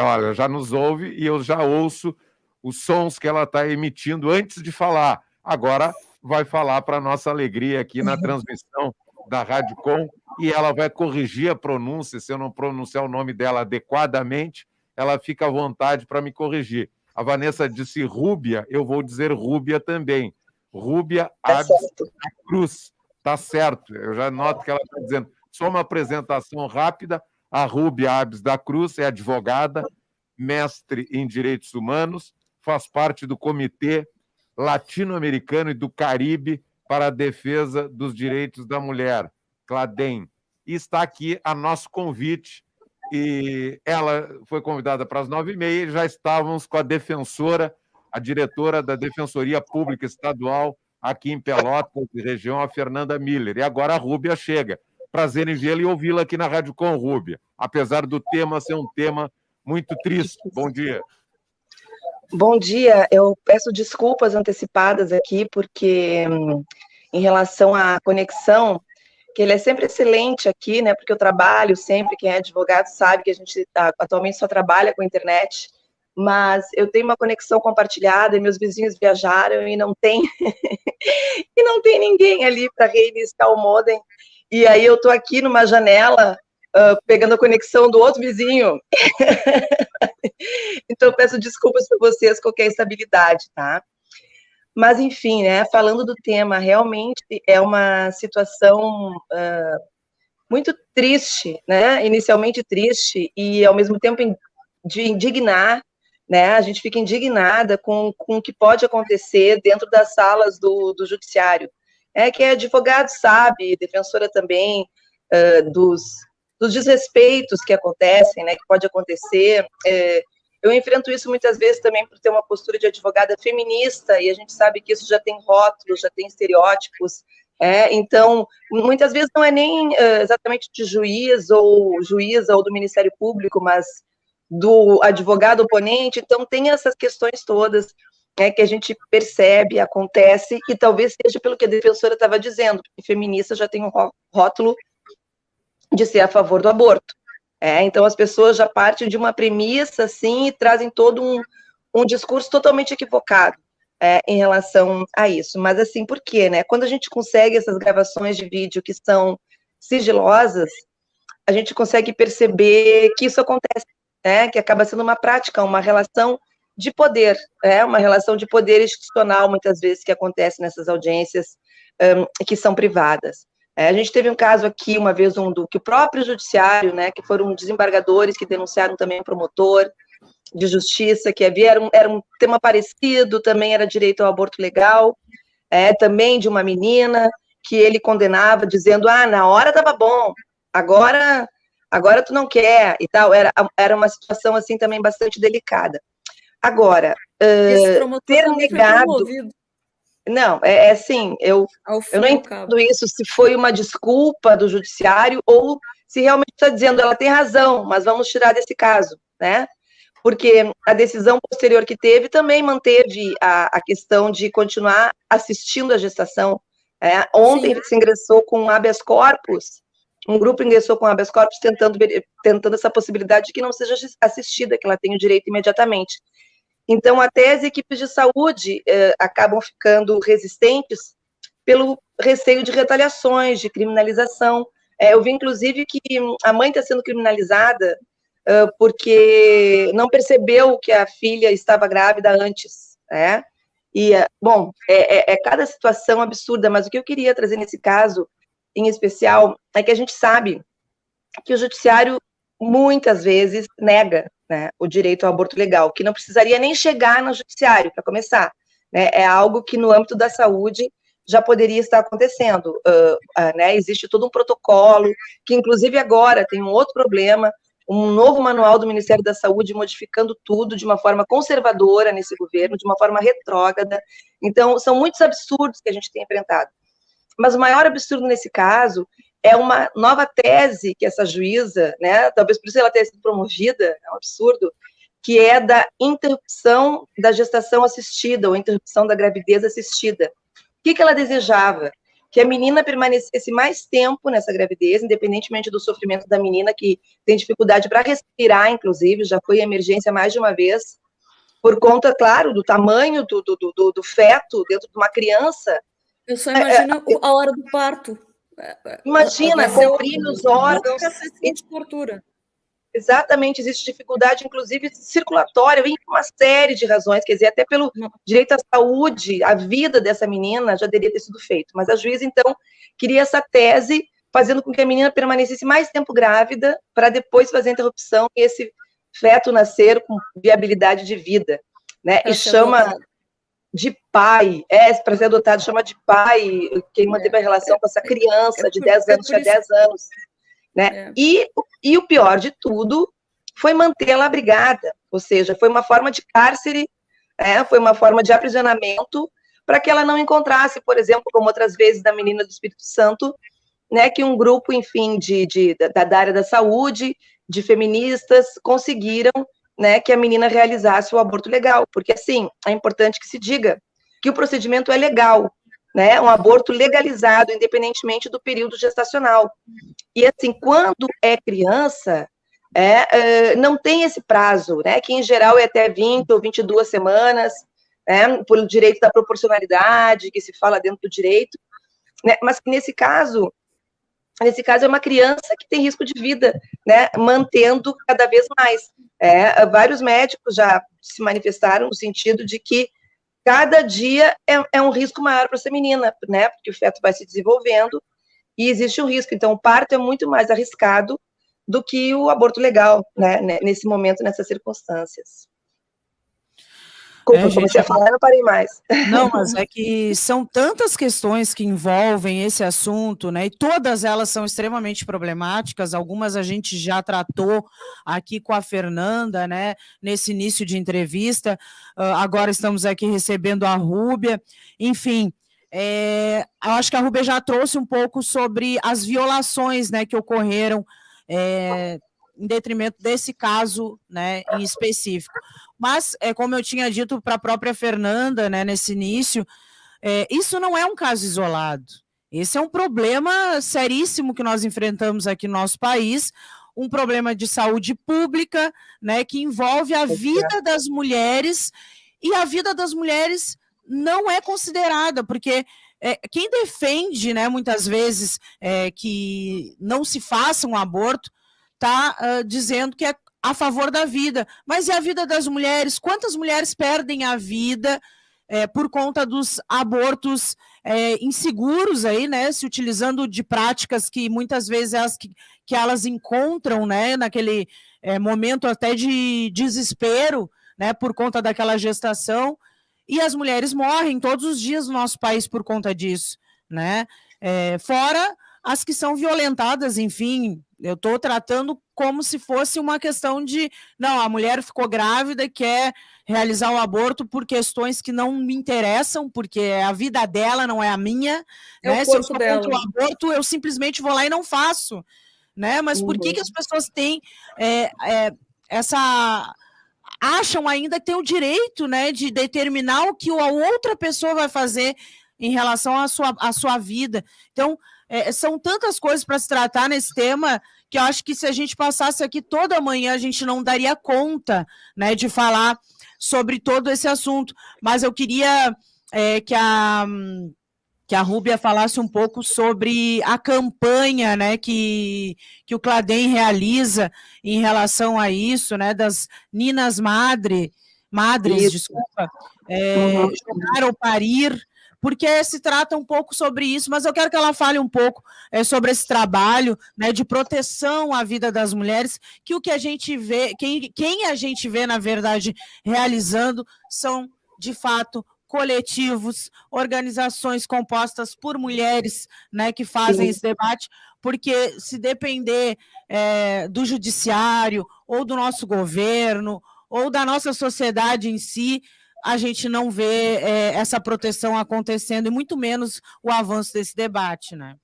Olha, já nos ouve e eu já ouço os sons que ela está emitindo antes de falar. Agora vai falar para a nossa alegria aqui na transmissão da Rádio Com, e ela vai corrigir a pronúncia. Se eu não pronunciar o nome dela adequadamente, ela fica à vontade para me corrigir. A Vanessa disse Rúbia, eu vou dizer Rúbia também. Rúbia Abs da Cruz. Tá certo, eu já noto que ela está dizendo. Só uma apresentação rápida. A Rúbia Abs da Cruz é advogada, mestre em Direitos Humanos, faz parte do Comitê Latino-Americano e do Caribe para a Defesa dos Direitos da Mulher, CLADEM. E está aqui a nosso convite, e ela foi convidada para as 9h30, e já estávamos com a defensora, a diretora da Defensoria Pública Estadual aqui em Pelotas e região, a Fernanda Miller. E agora a Rúbia chega. Prazer em vê-la e ouvi-la aqui na Rádio Com, Rúbia, apesar do tema ser um tema muito triste. Bom dia. Bom dia, eu peço desculpas antecipadas aqui, porque em relação à conexão, que ele é sempre excelente aqui, né, porque eu trabalho sempre, quem é advogado sabe que a gente atualmente só trabalha com a internet, mas eu tenho uma conexão compartilhada e meus vizinhos viajaram e não tem, e não tem ninguém ali para reiniciar o modem, e aí eu estou aqui numa janela, pegando a conexão do outro vizinho. Então, eu peço desculpas para vocês, qualquer instabilidade, tá? Mas, enfim, né, falando do tema, realmente é uma situação muito triste, né? Inicialmente triste e, ao mesmo tempo, de indignar, né? A gente fica indignada com o que pode acontecer dentro das salas do judiciário. que é advogado sabe, defensora também, dos desrespeitos que acontecem, né, que pode acontecer. Eu enfrento isso muitas vezes também por ter uma postura de advogada feminista, e a gente sabe que isso já tem rótulos, já tem estereótipos. Então, muitas vezes não é nem exatamente de juiz ou juíza ou do Ministério Público, mas do advogado oponente. Então, tem essas questões todas que a gente percebe, acontece, e talvez seja pelo que a defensora estava dizendo, porque feminista já tem um rótulo de ser a favor do aborto. Então, as pessoas já partem de uma premissa, assim, e trazem todo um discurso totalmente equivocado em relação a isso. Mas, assim, por quê, né? Quando a gente consegue essas gravações de vídeo que são sigilosas, a gente consegue perceber que isso acontece, que acaba sendo uma prática, uma relação de poder, uma relação de poder institucional, muitas vezes, que acontece nessas audiências que são privadas. A gente teve um caso aqui, uma vez, que o próprio judiciário, que foram desembargadores que denunciaram também o promotor de justiça, que era um tema parecido, também era direito ao aborto legal, também de uma menina, que ele condenava, dizendo, na hora estava bom, agora tu não quer, e tal. Era uma situação, assim, também bastante delicada. Agora, ter negado... Não, assim, eu não entendo isso, se foi uma desculpa do judiciário ou se realmente está dizendo, ela tem razão, mas vamos tirar desse caso, né? Porque a decisão posterior que teve também manteve a questão de continuar assistindo a gestação. Ontem se ingressou com habeas corpus, um grupo ingressou com habeas corpus tentando essa possibilidade de que não seja assistida, que ela tenha o direito imediatamente. Então, até as equipes de saúde acabam ficando resistentes pelo receio de retaliações, de criminalização. Eu vi, inclusive, que a mãe está sendo criminalizada porque não percebeu que a filha estava grávida antes. E, bom, cada situação absurda, mas o que eu queria trazer nesse caso, em especial, é que a gente sabe que o judiciário, muitas vezes, nega o direito ao aborto legal, que não precisaria nem chegar no judiciário, para começar. É algo que, no âmbito da saúde, já poderia estar acontecendo. Existe todo um protocolo, que, inclusive, agora tem um outro problema, um novo manual do Ministério da Saúde modificando tudo de uma forma conservadora nesse governo, de uma forma retrógrada. Então, são muitos absurdos que a gente tem enfrentado. Mas o maior absurdo nesse caso é uma nova tese que essa juíza, talvez por isso ela tenha sido promovida, é um absurdo, que é da interrupção da gestação assistida, ou interrupção da gravidez assistida. O que ela desejava? Que a menina permanecesse mais tempo nessa gravidez, independentemente do sofrimento da menina, que tem dificuldade para respirar, inclusive, já foi em emergência mais de uma vez, por conta, claro, do tamanho do feto dentro de uma criança. Eu só imagino a hora do parto. Imagina, comprime os órgãos. De tortura. Exatamente, existe dificuldade, inclusive, circulatória, em uma série de razões, quer dizer, até pelo direito à saúde, a vida dessa menina já deveria ter sido feito. Mas a juíza, então, queria essa tese, fazendo com que a menina permanecesse mais tempo grávida, para depois fazer a interrupção e esse feto nascer com viabilidade de vida, e chama de pai, para ser adotado, chama de pai, quem manteve a relação com essa criança de 10 anos, tinha 10 anos, E o pior de tudo foi mantê-la abrigada, ou seja, foi uma forma de cárcere, foi uma forma de aprisionamento, para que ela não encontrasse, por exemplo, como outras vezes da menina do Espírito Santo, que um grupo, enfim, da área da saúde, de feministas, conseguiram que a menina realizasse o aborto legal, porque, assim, é importante que se diga que o procedimento é legal, um aborto legalizado, independentemente do período gestacional. E, assim, quando é criança, não tem esse prazo, que em geral é até 20 ou 22 semanas, pelo direito da proporcionalidade, que se fala dentro do direito, mas que nesse caso é uma criança que tem risco de vida, mantendo cada vez mais. Vários médicos já se manifestaram no sentido de que cada dia é um risco maior para essa menina, porque o feto vai se desenvolvendo e existe um risco. Então, o parto é muito mais arriscado do que o aborto legal, nesse momento, nessas circunstâncias. Desculpa, eu comecei a falar e não parei mais. Não, mas é que são tantas questões que envolvem esse assunto, né? E todas elas são extremamente problemáticas. Algumas a gente já tratou aqui com a Fernanda, né? Nesse início de entrevista. Agora estamos aqui recebendo a Rúbia. Enfim, eu acho que a Rúbia já trouxe um pouco sobre as violações, né, que ocorreram em detrimento desse caso, né, em específico. Mas, como eu tinha dito para a própria Fernanda, né, nesse início, isso não é um caso isolado. Esse é um problema seríssimo que nós enfrentamos aqui no nosso país, um problema de saúde pública, né, que envolve a vida das mulheres, e a vida das mulheres não é considerada, porque quem defende, né, muitas vezes, que não se faça um aborto, está dizendo que é a favor da vida. Mas e a vida das mulheres? Quantas mulheres perdem a vida por conta dos abortos inseguros aí, né? Se utilizando de práticas que muitas vezes que elas encontram, né, naquele momento até de desespero, né, por conta daquela gestação, e as mulheres morrem todos os dias no nosso país por conta disso, né? Fora as que são violentadas, enfim, eu estou tratando como se fosse uma questão de, não, a mulher ficou grávida e quer realizar o aborto por questões que não me interessam, porque é a vida dela, não é a minha, né? Se eu sou contra o aborto, eu simplesmente vou lá e não faço, né? Mas por que as pessoas têm acham ainda que tem o direito, né, de determinar o que a outra pessoa vai fazer em relação à sua vida? Então, são tantas coisas para se tratar nesse tema que eu acho que se a gente passasse aqui toda manhã, a gente não daria conta, né, de falar sobre todo esse assunto. Mas eu queria que a Rúbia falasse um pouco sobre a campanha, né, que o Cladem realiza em relação a isso, né, das Ninas Madres, desculpa, jogar ou parir, porque se trata um pouco sobre isso, mas eu quero que ela fale um pouco sobre esse trabalho, né, de proteção à vida das mulheres, que o que a gente vê, quem a gente vê, na verdade, realizando são, de fato, coletivos, organizações compostas por mulheres, né, que fazem esse debate, porque se depender do judiciário, ou do nosso governo, ou da nossa sociedade em si, a gente não vê essa proteção acontecendo, e muito menos o avanço desse debate, né?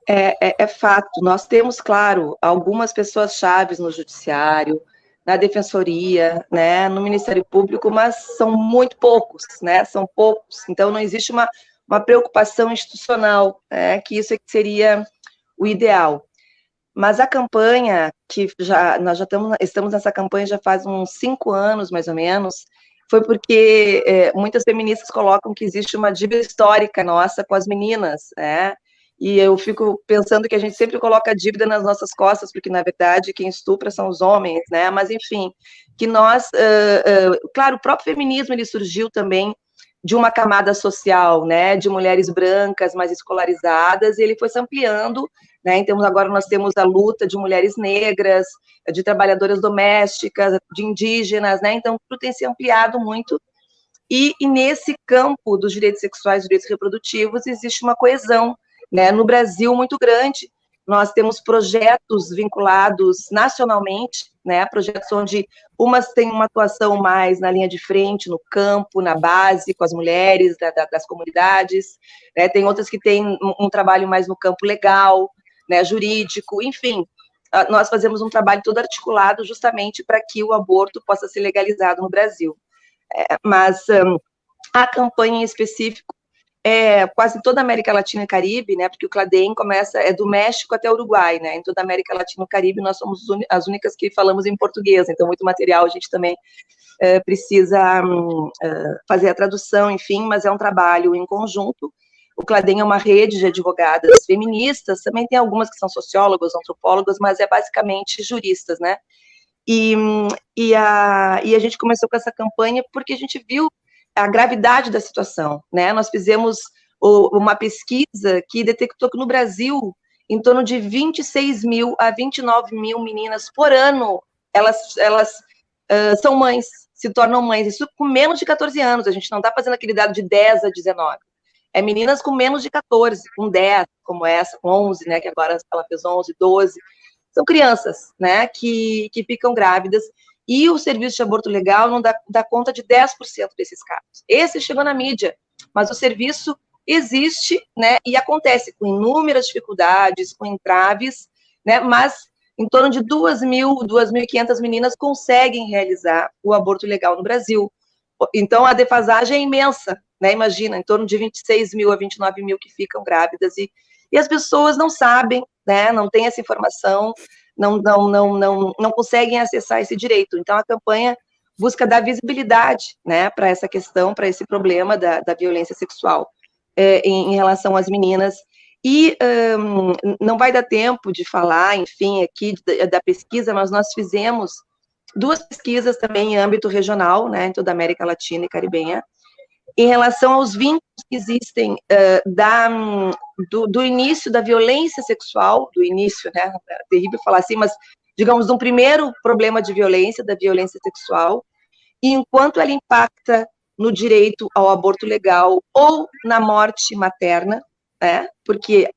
É fato. Nós temos, claro, algumas pessoas chaves no judiciário, na defensoria, né, no Ministério Público, mas são muito poucos, né? São poucos. Então, não existe uma preocupação institucional, né, que isso seria o ideal. Mas a campanha, que nós já estamos nessa campanha já faz uns 5 anos, mais ou menos, foi porque muitas feministas colocam que existe uma dívida histórica nossa com as meninas, né? E eu fico pensando que a gente sempre coloca a dívida nas nossas costas, porque, na verdade, quem estupra são os homens, né? Mas, enfim, que nós... claro, o próprio feminismo, ele surgiu também de uma camada social, né? De mulheres brancas, mais escolarizadas, e ele foi se ampliando, né? Então, agora nós temos a luta de mulheres negras, de trabalhadoras domésticas, de indígenas, né? Então, tudo tem se ampliado muito. E nesse campo dos direitos sexuais e direitos reprodutivos, existe uma coesão, né, no Brasil muito grande. Nós temos projetos vinculados nacionalmente, né, projetos onde umas têm uma atuação mais na linha de frente, no campo, na base, com as mulheres das comunidades, né, tem outras que têm um trabalho mais no campo legal, né, jurídico, enfim, nós fazemos um trabalho todo articulado justamente para que o aborto possa ser legalizado no Brasil. Mas a campanha em específico quase toda a América Latina e Caribe, né, porque o Cladem começa, do México até o Uruguai, né, em toda a América Latina e Caribe nós somos as únicas que falamos em português, então muito material a gente também precisa fazer a tradução, enfim, mas é um trabalho em conjunto. O Cladem é uma rede de advogadas feministas, também tem algumas que são sociólogas, antropólogas, mas é basicamente juristas, né, e a gente começou com essa campanha porque a gente viu a gravidade da situação, né? Nós fizemos uma pesquisa que detectou que no Brasil, em torno de 26 mil a 29 mil meninas por ano, elas são mães, se tornam mães, isso com menos de 14 anos, a gente não está fazendo aquele dado de 10 a 19. É meninas com menos de 14, com 10, como essa, com 11, né, que agora ela fez 11, 12. São crianças, né, que ficam grávidas, e o serviço de aborto legal não dá conta de 10% desses casos. Esse chegou na mídia, mas o serviço existe, né, e acontece com inúmeras dificuldades, com entraves, né, mas em torno de 2.000, 2.500 meninas conseguem realizar o aborto legal no Brasil. Então, a defasagem é imensa, né? Imagina, em torno de 26 mil a 29 mil que ficam grávidas, e as pessoas não sabem, né? Não têm essa informação, não conseguem acessar esse direito. Então, a campanha busca dar visibilidade, né, para essa questão, para esse problema da violência sexual em relação às meninas. E não vai dar tempo de falar, enfim, aqui da pesquisa, mas nós fizemos 2 pesquisas também em âmbito regional, né, em toda a América Latina e Caribenha, em relação aos vínculos que existem do início da violência sexual, do início, né, é terrível falar assim, mas, digamos, um primeiro problema de violência, da violência sexual, e enquanto ela impacta no direito ao aborto legal ou na morte materna, né, porque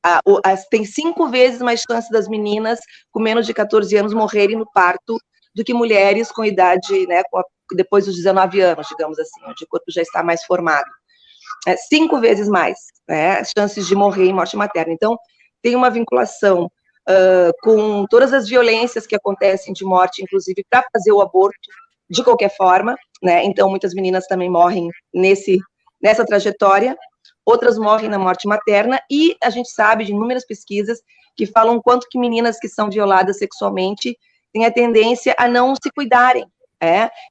tem 5 vezes mais chance das meninas com menos de 14 anos morrerem no parto do que mulheres com idade, né, depois dos 19 anos, digamos assim, onde o corpo já está mais formado. 5 vezes mais, né, chances de morrer em morte materna. Então, tem uma vinculação com todas as violências que acontecem de morte, inclusive para fazer o aborto de qualquer forma, né? Então, muitas meninas também morrem nessa trajetória, outras morrem na morte materna, e a gente sabe de inúmeras pesquisas que falam quanto que meninas que são violadas sexualmente têm a tendência a não se cuidarem.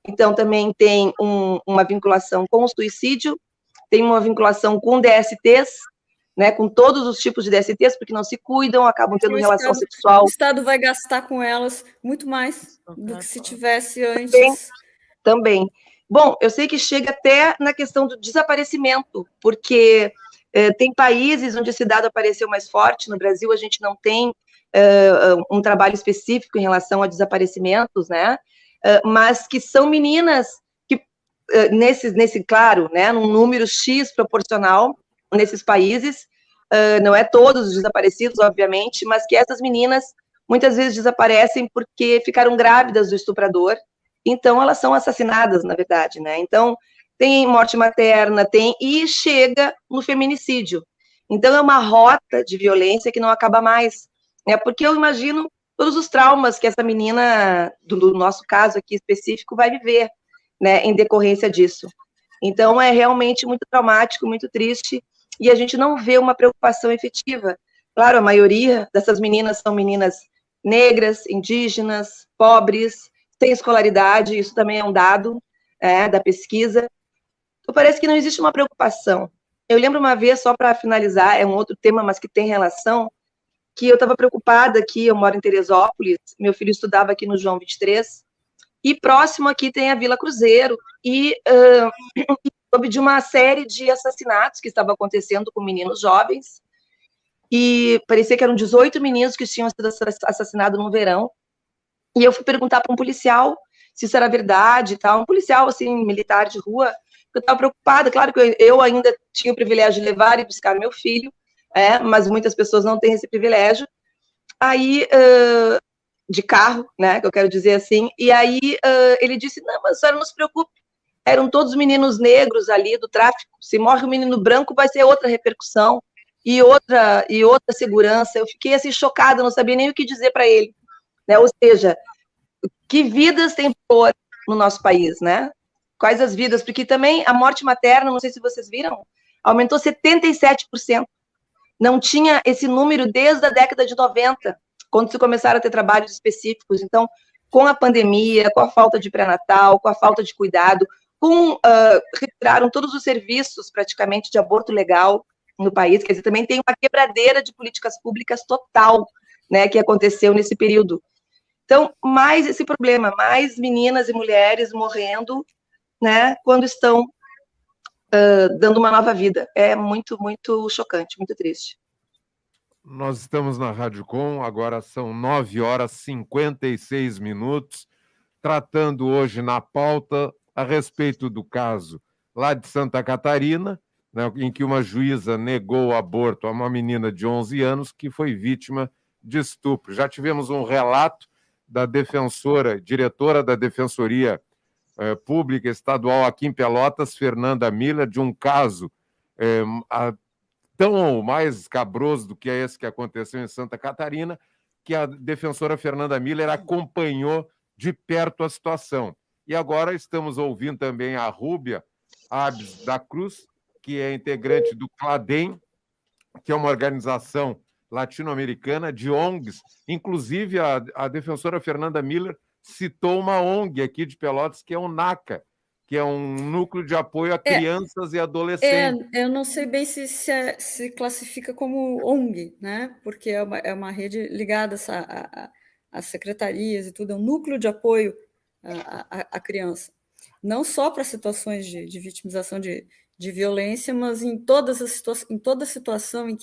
Então, também tem uma vinculação com o suicídio, tem uma vinculação com DSTs, né, com todos os tipos de DSTs, porque não se cuidam, acabam tendo relação sexual. O Estado vai gastar com elas muito mais do que se tivesse antes. Também. Bom, eu sei que chega até na questão do desaparecimento, porque tem países onde esse dado apareceu mais forte. No Brasil, a gente não tem um trabalho específico em relação a desaparecimentos, né? Mas que são meninas que, claro, né, num número X proporcional nesses países, não é todos os desaparecidos, obviamente, mas que essas meninas muitas vezes desaparecem porque ficaram grávidas do estuprador, então elas são assassinadas, na verdade, né? Então, tem morte materna, e chega no feminicídio. Então, é uma rota de violência que não acaba mais, né? Porque eu imagino todos os traumas que essa menina, do nosso caso aqui específico, vai viver, né, em decorrência disso. Então, é realmente muito traumático, muito triste, e a gente não vê uma preocupação efetiva. Claro, a maioria dessas meninas são meninas negras, indígenas, pobres, sem escolaridade, isso também é um dado da pesquisa. Então, parece que não existe uma preocupação. Eu lembro uma vez, só para finalizar, é um outro tema, mas que tem relação, que eu estava preocupada aqui, eu moro em Teresópolis, meu filho estudava aqui no João 23, e próximo aqui tem a Vila Cruzeiro, e soube de uma série de assassinatos que estavam acontecendo com meninos jovens, e parecia que eram 18 meninos que tinham sido assassinados no verão, e eu fui perguntar para um policial se isso era verdade e tal, um policial, assim, militar de rua, eu estava preocupada, claro que eu ainda tinha o privilégio de levar e buscar meu filho, mas muitas pessoas não têm esse privilégio, aí, de carro, né, que eu quero dizer assim, e aí ele disse, não, mas a senhora não se preocupe, eram todos meninos negros ali do tráfico, se morre um menino branco vai ser outra repercussão, e outra segurança. Eu fiquei assim chocada, não sabia nem o que dizer para ele, né? Ou seja, que vidas tem por no nosso país, né? Quais as vidas? Porque também a morte materna, não sei se vocês viram, aumentou 77%. Não tinha esse número desde a década de 90, quando se começaram a ter trabalhos específicos. Então, com a pandemia, com a falta de pré-natal, com a falta de cuidado, retiraram todos os serviços, praticamente, de aborto legal no país, quer dizer, também tem uma quebradeira de políticas públicas total, né, que aconteceu nesse período. Então, mais esse problema, mais meninas e mulheres morrendo, né, quando estão dando uma nova vida. É muito, muito chocante, muito triste. Nós estamos na Rádio Com, agora são 9h56, tratando hoje na pauta a respeito do caso lá de Santa Catarina, né, em que uma juíza negou o aborto a uma menina de 11 anos que foi vítima de estupro. Já tivemos um relato da defensora, diretora da Defensoria Pública Estadual aqui em Pelotas, Fernanda Miller, de um caso tão ou mais escabroso do que é esse que aconteceu em Santa Catarina, que a defensora Fernanda Miller acompanhou de perto a situação. E agora estamos ouvindo também a Rúbia Abes da Cruz, que é integrante do CLADEM, que é uma organização latino-americana de ONGs. Inclusive, a defensora Fernanda Miller citou uma ONG aqui de Pelotas, que é o NACA, que é um núcleo de apoio a crianças e adolescentes. Eu não sei bem se classifica como ONG, né? Porque é uma rede ligada às secretarias e tudo, é um núcleo de apoio à criança. Não só para situações de vitimização de violência, mas em toda situação em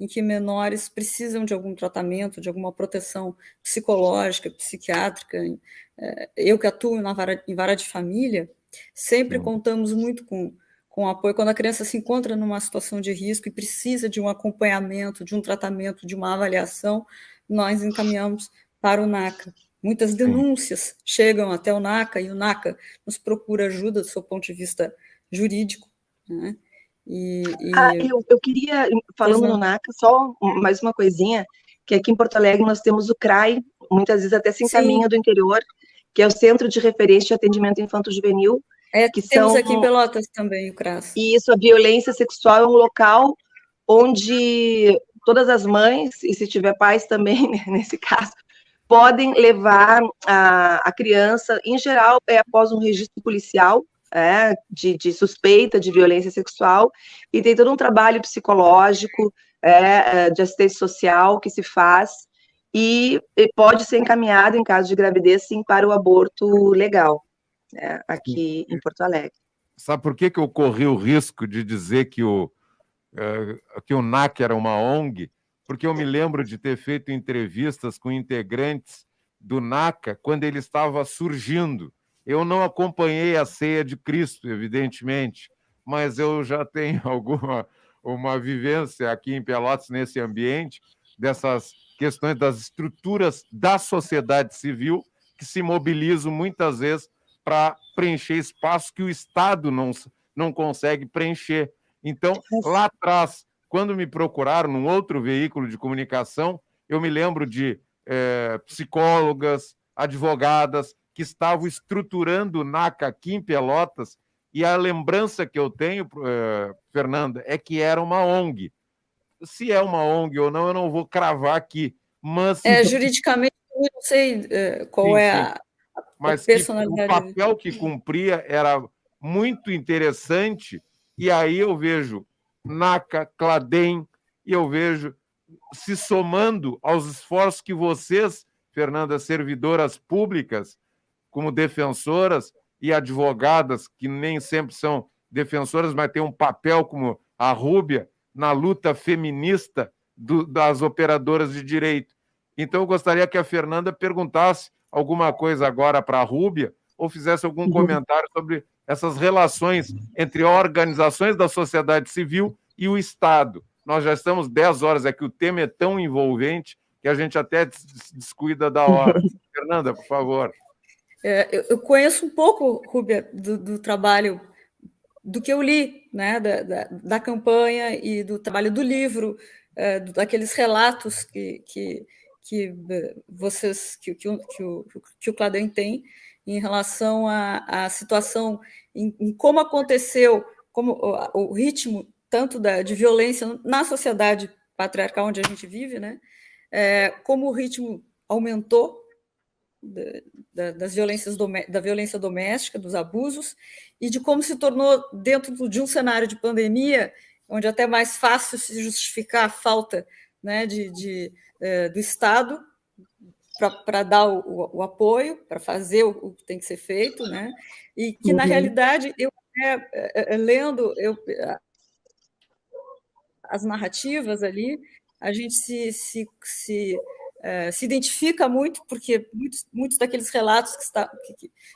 que menores precisam de algum tratamento, de alguma proteção psicológica, psiquiátrica. Eu que atuo em vara de família, sempre contamos muito com apoio. Quando a criança se encontra numa situação de risco e precisa de um acompanhamento, de um tratamento, de uma avaliação, nós encaminhamos para o NACA. Muitas denúncias chegam até o NACA e o NACA nos procura ajuda do seu ponto de vista jurídico, né? Eu queria, falando no NACA, só mais uma coisinha, que aqui em Porto Alegre nós temos o CRAI, muitas vezes até se encaminha do interior, que é o Centro de Referência de Atendimento Infanto-Juvenil. Que temos aqui em Pelotas também, o CRAS. E isso, a violência sexual é um local onde todas as mães, e se tiver pais também, né, nesse caso, podem levar a criança, em geral, após um registro policial, de suspeita de violência sexual, e tem todo um trabalho psicológico, de assistência social que se faz, e pode ser encaminhado, em caso de gravidez, sim, para o aborto legal, aqui em Porto Alegre. Sabe por que eu corri o risco de dizer que o NAC era uma ONG? Porque eu me lembro de ter feito entrevistas com integrantes do NACA quando ele estava surgindo. Eu não acompanhei a ceia de Cristo, evidentemente, mas eu já tenho uma vivência aqui em Pelotas nesse ambiente, dessas questões das estruturas da sociedade civil que se mobilizam muitas vezes para preencher espaços que o Estado não consegue preencher. Então, lá atrás, quando me procuraram num outro veículo de comunicação, eu me lembro de psicólogas, advogadas, que estavam estruturando o NACA aqui em Pelotas, e a lembrança que eu tenho, Fernanda, é que era uma ONG. Se é uma ONG ou não, eu não vou cravar aqui. Mas juridicamente, eu não sei qual a personalidade. O papel que cumpria era muito interessante, e aí eu vejo NACA, CLADEM, e eu vejo se somando aos esforços que vocês, Fernanda, servidoras públicas, como defensoras e advogadas, que nem sempre são defensoras, mas têm um papel como a Rúbia na luta feminista das operadoras de direito. Então, eu gostaria que a Fernanda perguntasse alguma coisa agora para a Rúbia, ou fizesse algum comentário sobre essas relações entre organizações da sociedade civil e o Estado. Nós já estamos 10 horas aqui, o tema é tão envolvente que a gente até descuida da hora. Fernanda, por favor. Eu conheço um pouco, Rúbia, do trabalho, do que eu li, né, da campanha e do trabalho do livro, daqueles relatos que vocês, que o CLADEM tem em relação à situação, em como aconteceu, como o ritmo tanto de violência na sociedade patriarcal onde a gente vive, né? Como o ritmo aumentou da violência doméstica, dos abusos, e de como se tornou, dentro de um cenário de pandemia, onde é até mais fácil se justificar a falta, né, do Estado para dar o apoio, para fazer o que tem que ser feito, né? E que, na realidade, eu lendo as narrativas ali, a gente se identifica muito, porque muitos daqueles relatos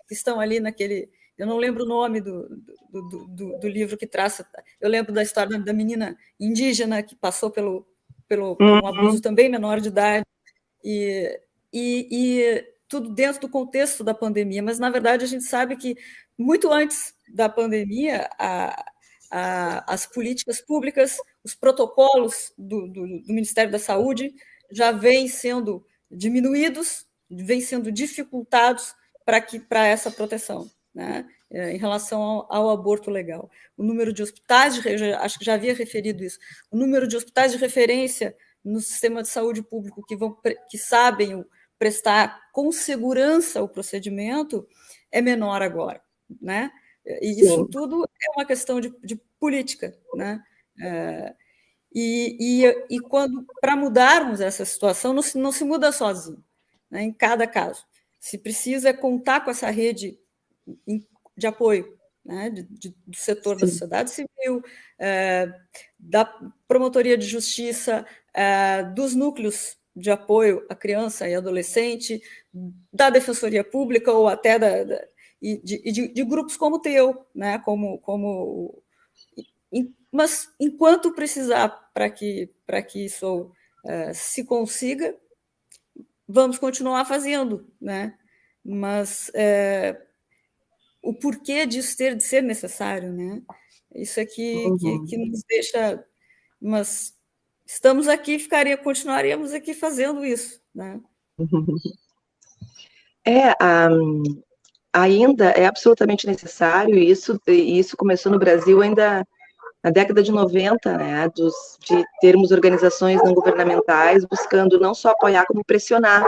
que estão ali eu não lembro o nome do livro que traça, eu lembro da história da menina indígena que passou por um abuso também menor de idade, e tudo dentro do contexto da pandemia, mas, na verdade, a gente sabe que, muito antes da pandemia, as políticas públicas, os protocolos do Ministério da Saúde já vêm sendo diminuídos, vêm sendo dificultados para essa proteção, né? Em relação ao aborto legal. O número de hospitais, acho que já havia referido isso, o número de hospitais de referência no sistema de saúde público que sabem prestar com segurança o procedimento é menor agora, né? E isso tudo é uma questão de política, né? E quando, para mudarmos essa situação, não se muda sozinho, né? Em cada caso. Se precisa contar com essa rede de apoio, né? Do setor da sociedade civil, da promotoria de justiça, dos núcleos de apoio à criança e adolescente, da defensoria pública ou até de grupos como o teu, né? Mas enquanto precisar para que isso se consiga, vamos continuar fazendo, né? Mas o porquê disso ter de ser necessário, né? Isso aqui que nos deixa... Mas estamos aqui, continuaríamos aqui fazendo isso, né? Ainda é absolutamente necessário, e isso começou no Brasil ainda na década de 90, né, de termos organizações não governamentais buscando não só apoiar, como pressionar.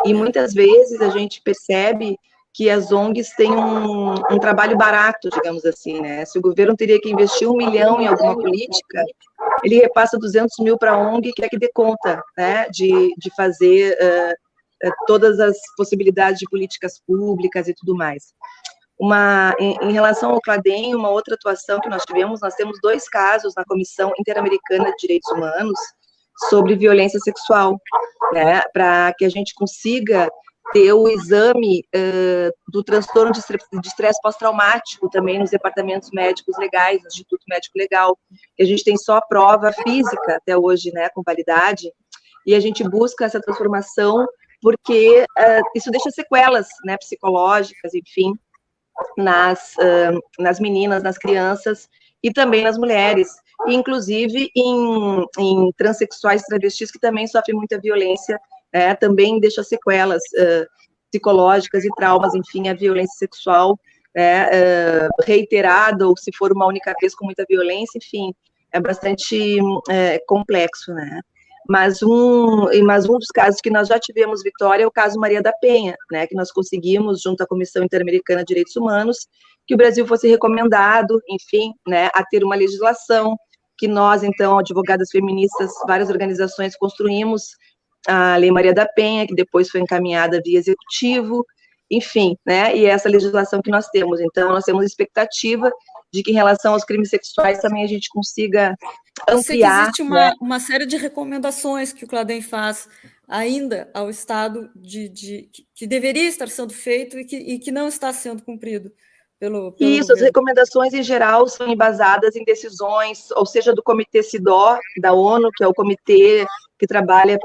E muitas vezes a gente percebe que as ONGs têm um trabalho barato, digamos assim, né? Se o governo teria que investir 1 milhão em alguma política, ele repassa 200 mil para a ONG, que é que dê conta, né, de fazer todas as possibilidades de políticas públicas e tudo mais. Em relação ao CLADEM, uma outra atuação que nós temos 2 casos na Comissão Interamericana de Direitos Humanos sobre violência sexual, né, para que a gente consiga ter o exame do transtorno de estresse pós-traumático também nos departamentos médicos legais, no Instituto Médico Legal, que a gente tem só a prova física até hoje, né, com validade, e a gente busca essa transformação porque isso deixa sequelas, né, psicológicas, enfim, nas meninas, nas crianças e também nas mulheres, e inclusive em transexuais, travestis, que também sofrem muita violência, também deixa sequelas psicológicas e traumas, enfim, a violência sexual reiterada, ou se for uma única vez com muita violência, enfim, é bastante complexo, né? Mas um dos casos que nós já tivemos vitória é o caso Maria da Penha, né, que nós conseguimos, junto à Comissão Interamericana de Direitos Humanos, que o Brasil fosse recomendado, enfim, né, a ter uma legislação, que nós, então, advogadas feministas, várias organizações, construímos a Lei Maria da Penha, que depois foi encaminhada via executivo, enfim, né, e essa legislação que nós temos. Então, nós temos expectativa de que, em relação aos crimes sexuais, também a gente consiga ampliar. Existe uma série de recomendações que o CLADEM faz ainda ao Estado que deveria estar sendo feito e que não está sendo cumprido pelo Isso, governo. as recomendações, em geral, são embasadas em decisões, ou seja, do Comitê CIDO, da ONU, que é o comitê que trabalha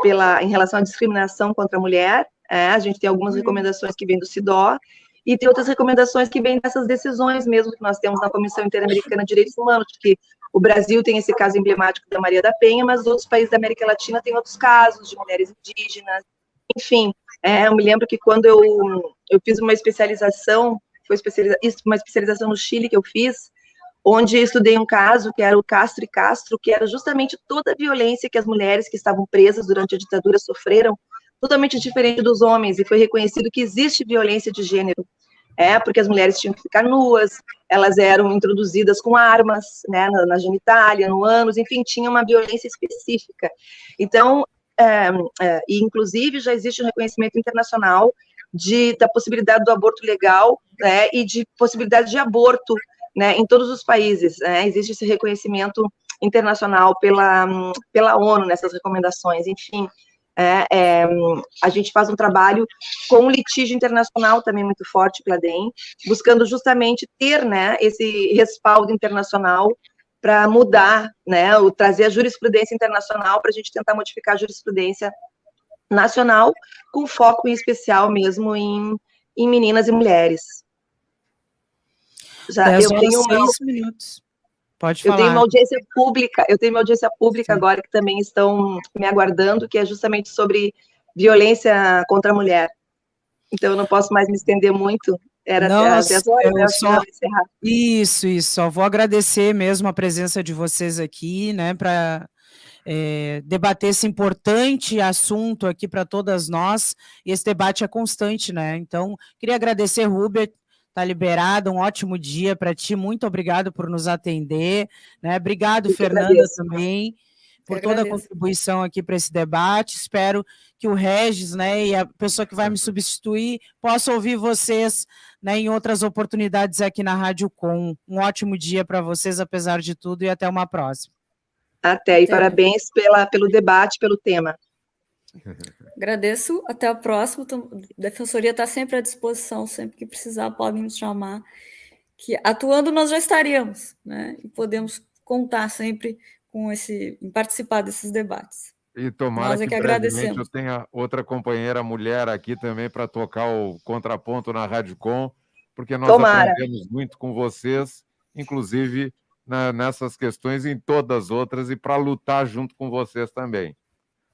em relação à discriminação contra a mulher. A gente tem algumas recomendações que vêm do CIDO, e tem outras recomendações que vêm dessas decisões mesmo que nós temos na Comissão Interamericana de Direitos Humanos, porque o Brasil tem esse caso emblemático da Maria da Penha, mas outros países da América Latina têm outros casos de mulheres indígenas, enfim. Eu me lembro que quando eu fiz uma especialização, uma especialização no Chile que eu fiz, onde eu estudei um caso que era o Castro e Castro, que era justamente toda a violência que as mulheres que estavam presas durante a ditadura sofreram, totalmente diferente dos homens, e foi reconhecido que existe violência de gênero, porque as mulheres tinham que ficar nuas, elas eram introduzidas com armas, né, na genitália, no ânus, enfim, tinha uma violência específica. Então, e inclusive já existe um reconhecimento internacional da possibilidade do aborto legal, né, e de possibilidade de aborto, né, em todos os países, né, existe esse reconhecimento internacional pela ONU nessas recomendações, enfim. A gente faz um trabalho com litígio internacional também muito forte pela DEM, buscando justamente ter, né, esse respaldo internacional para mudar, né, trazer a jurisprudência internacional para a gente tentar modificar a jurisprudência nacional, com foco em especial mesmo em meninas e mulheres. Já eu tenho 6 minutos. Pode falar. Eu tenho uma audiência pública Sim. agora que também estão me aguardando, que é justamente sobre violência contra a mulher. Então eu não posso mais me estender muito. Era até as horas, né? Só... Isso. Só vou agradecer mesmo a presença de vocês aqui, né, para debater esse importante assunto aqui para todas nós, e esse debate é constante, né? Então, queria agradecer, Rúbia, tá liberado, um ótimo dia para ti, muito obrigado por nos atender, né? Obrigado, Fernanda, também, por toda a contribuição aqui para esse debate. Espero que o Regis, né, e a pessoa que vai me substituir possa ouvir vocês, né, em outras oportunidades aqui na Rádio Com. Um ótimo dia para vocês, apesar de tudo, e até uma próxima. Até, e parabéns pelo debate, pelo tema. Agradeço, até a próxima. A Defensoria está sempre à disposição, sempre que precisar podem nos chamar, que atuando nós já estaríamos, né? E podemos contar sempre em participar desses debates. E tomara que brevemente eu tenha outra companheira mulher aqui também para tocar o contraponto na Rádio Com, porque nós aprendemos muito com vocês, inclusive nessas questões e em todas as outras, e para lutar junto com vocês também.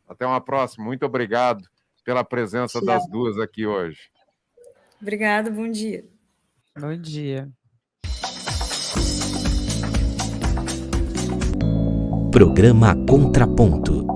Até uma próxima. Muito obrigado pela presença das duas aqui hoje. Obrigada, bom dia. Bom dia. Programa Contraponto.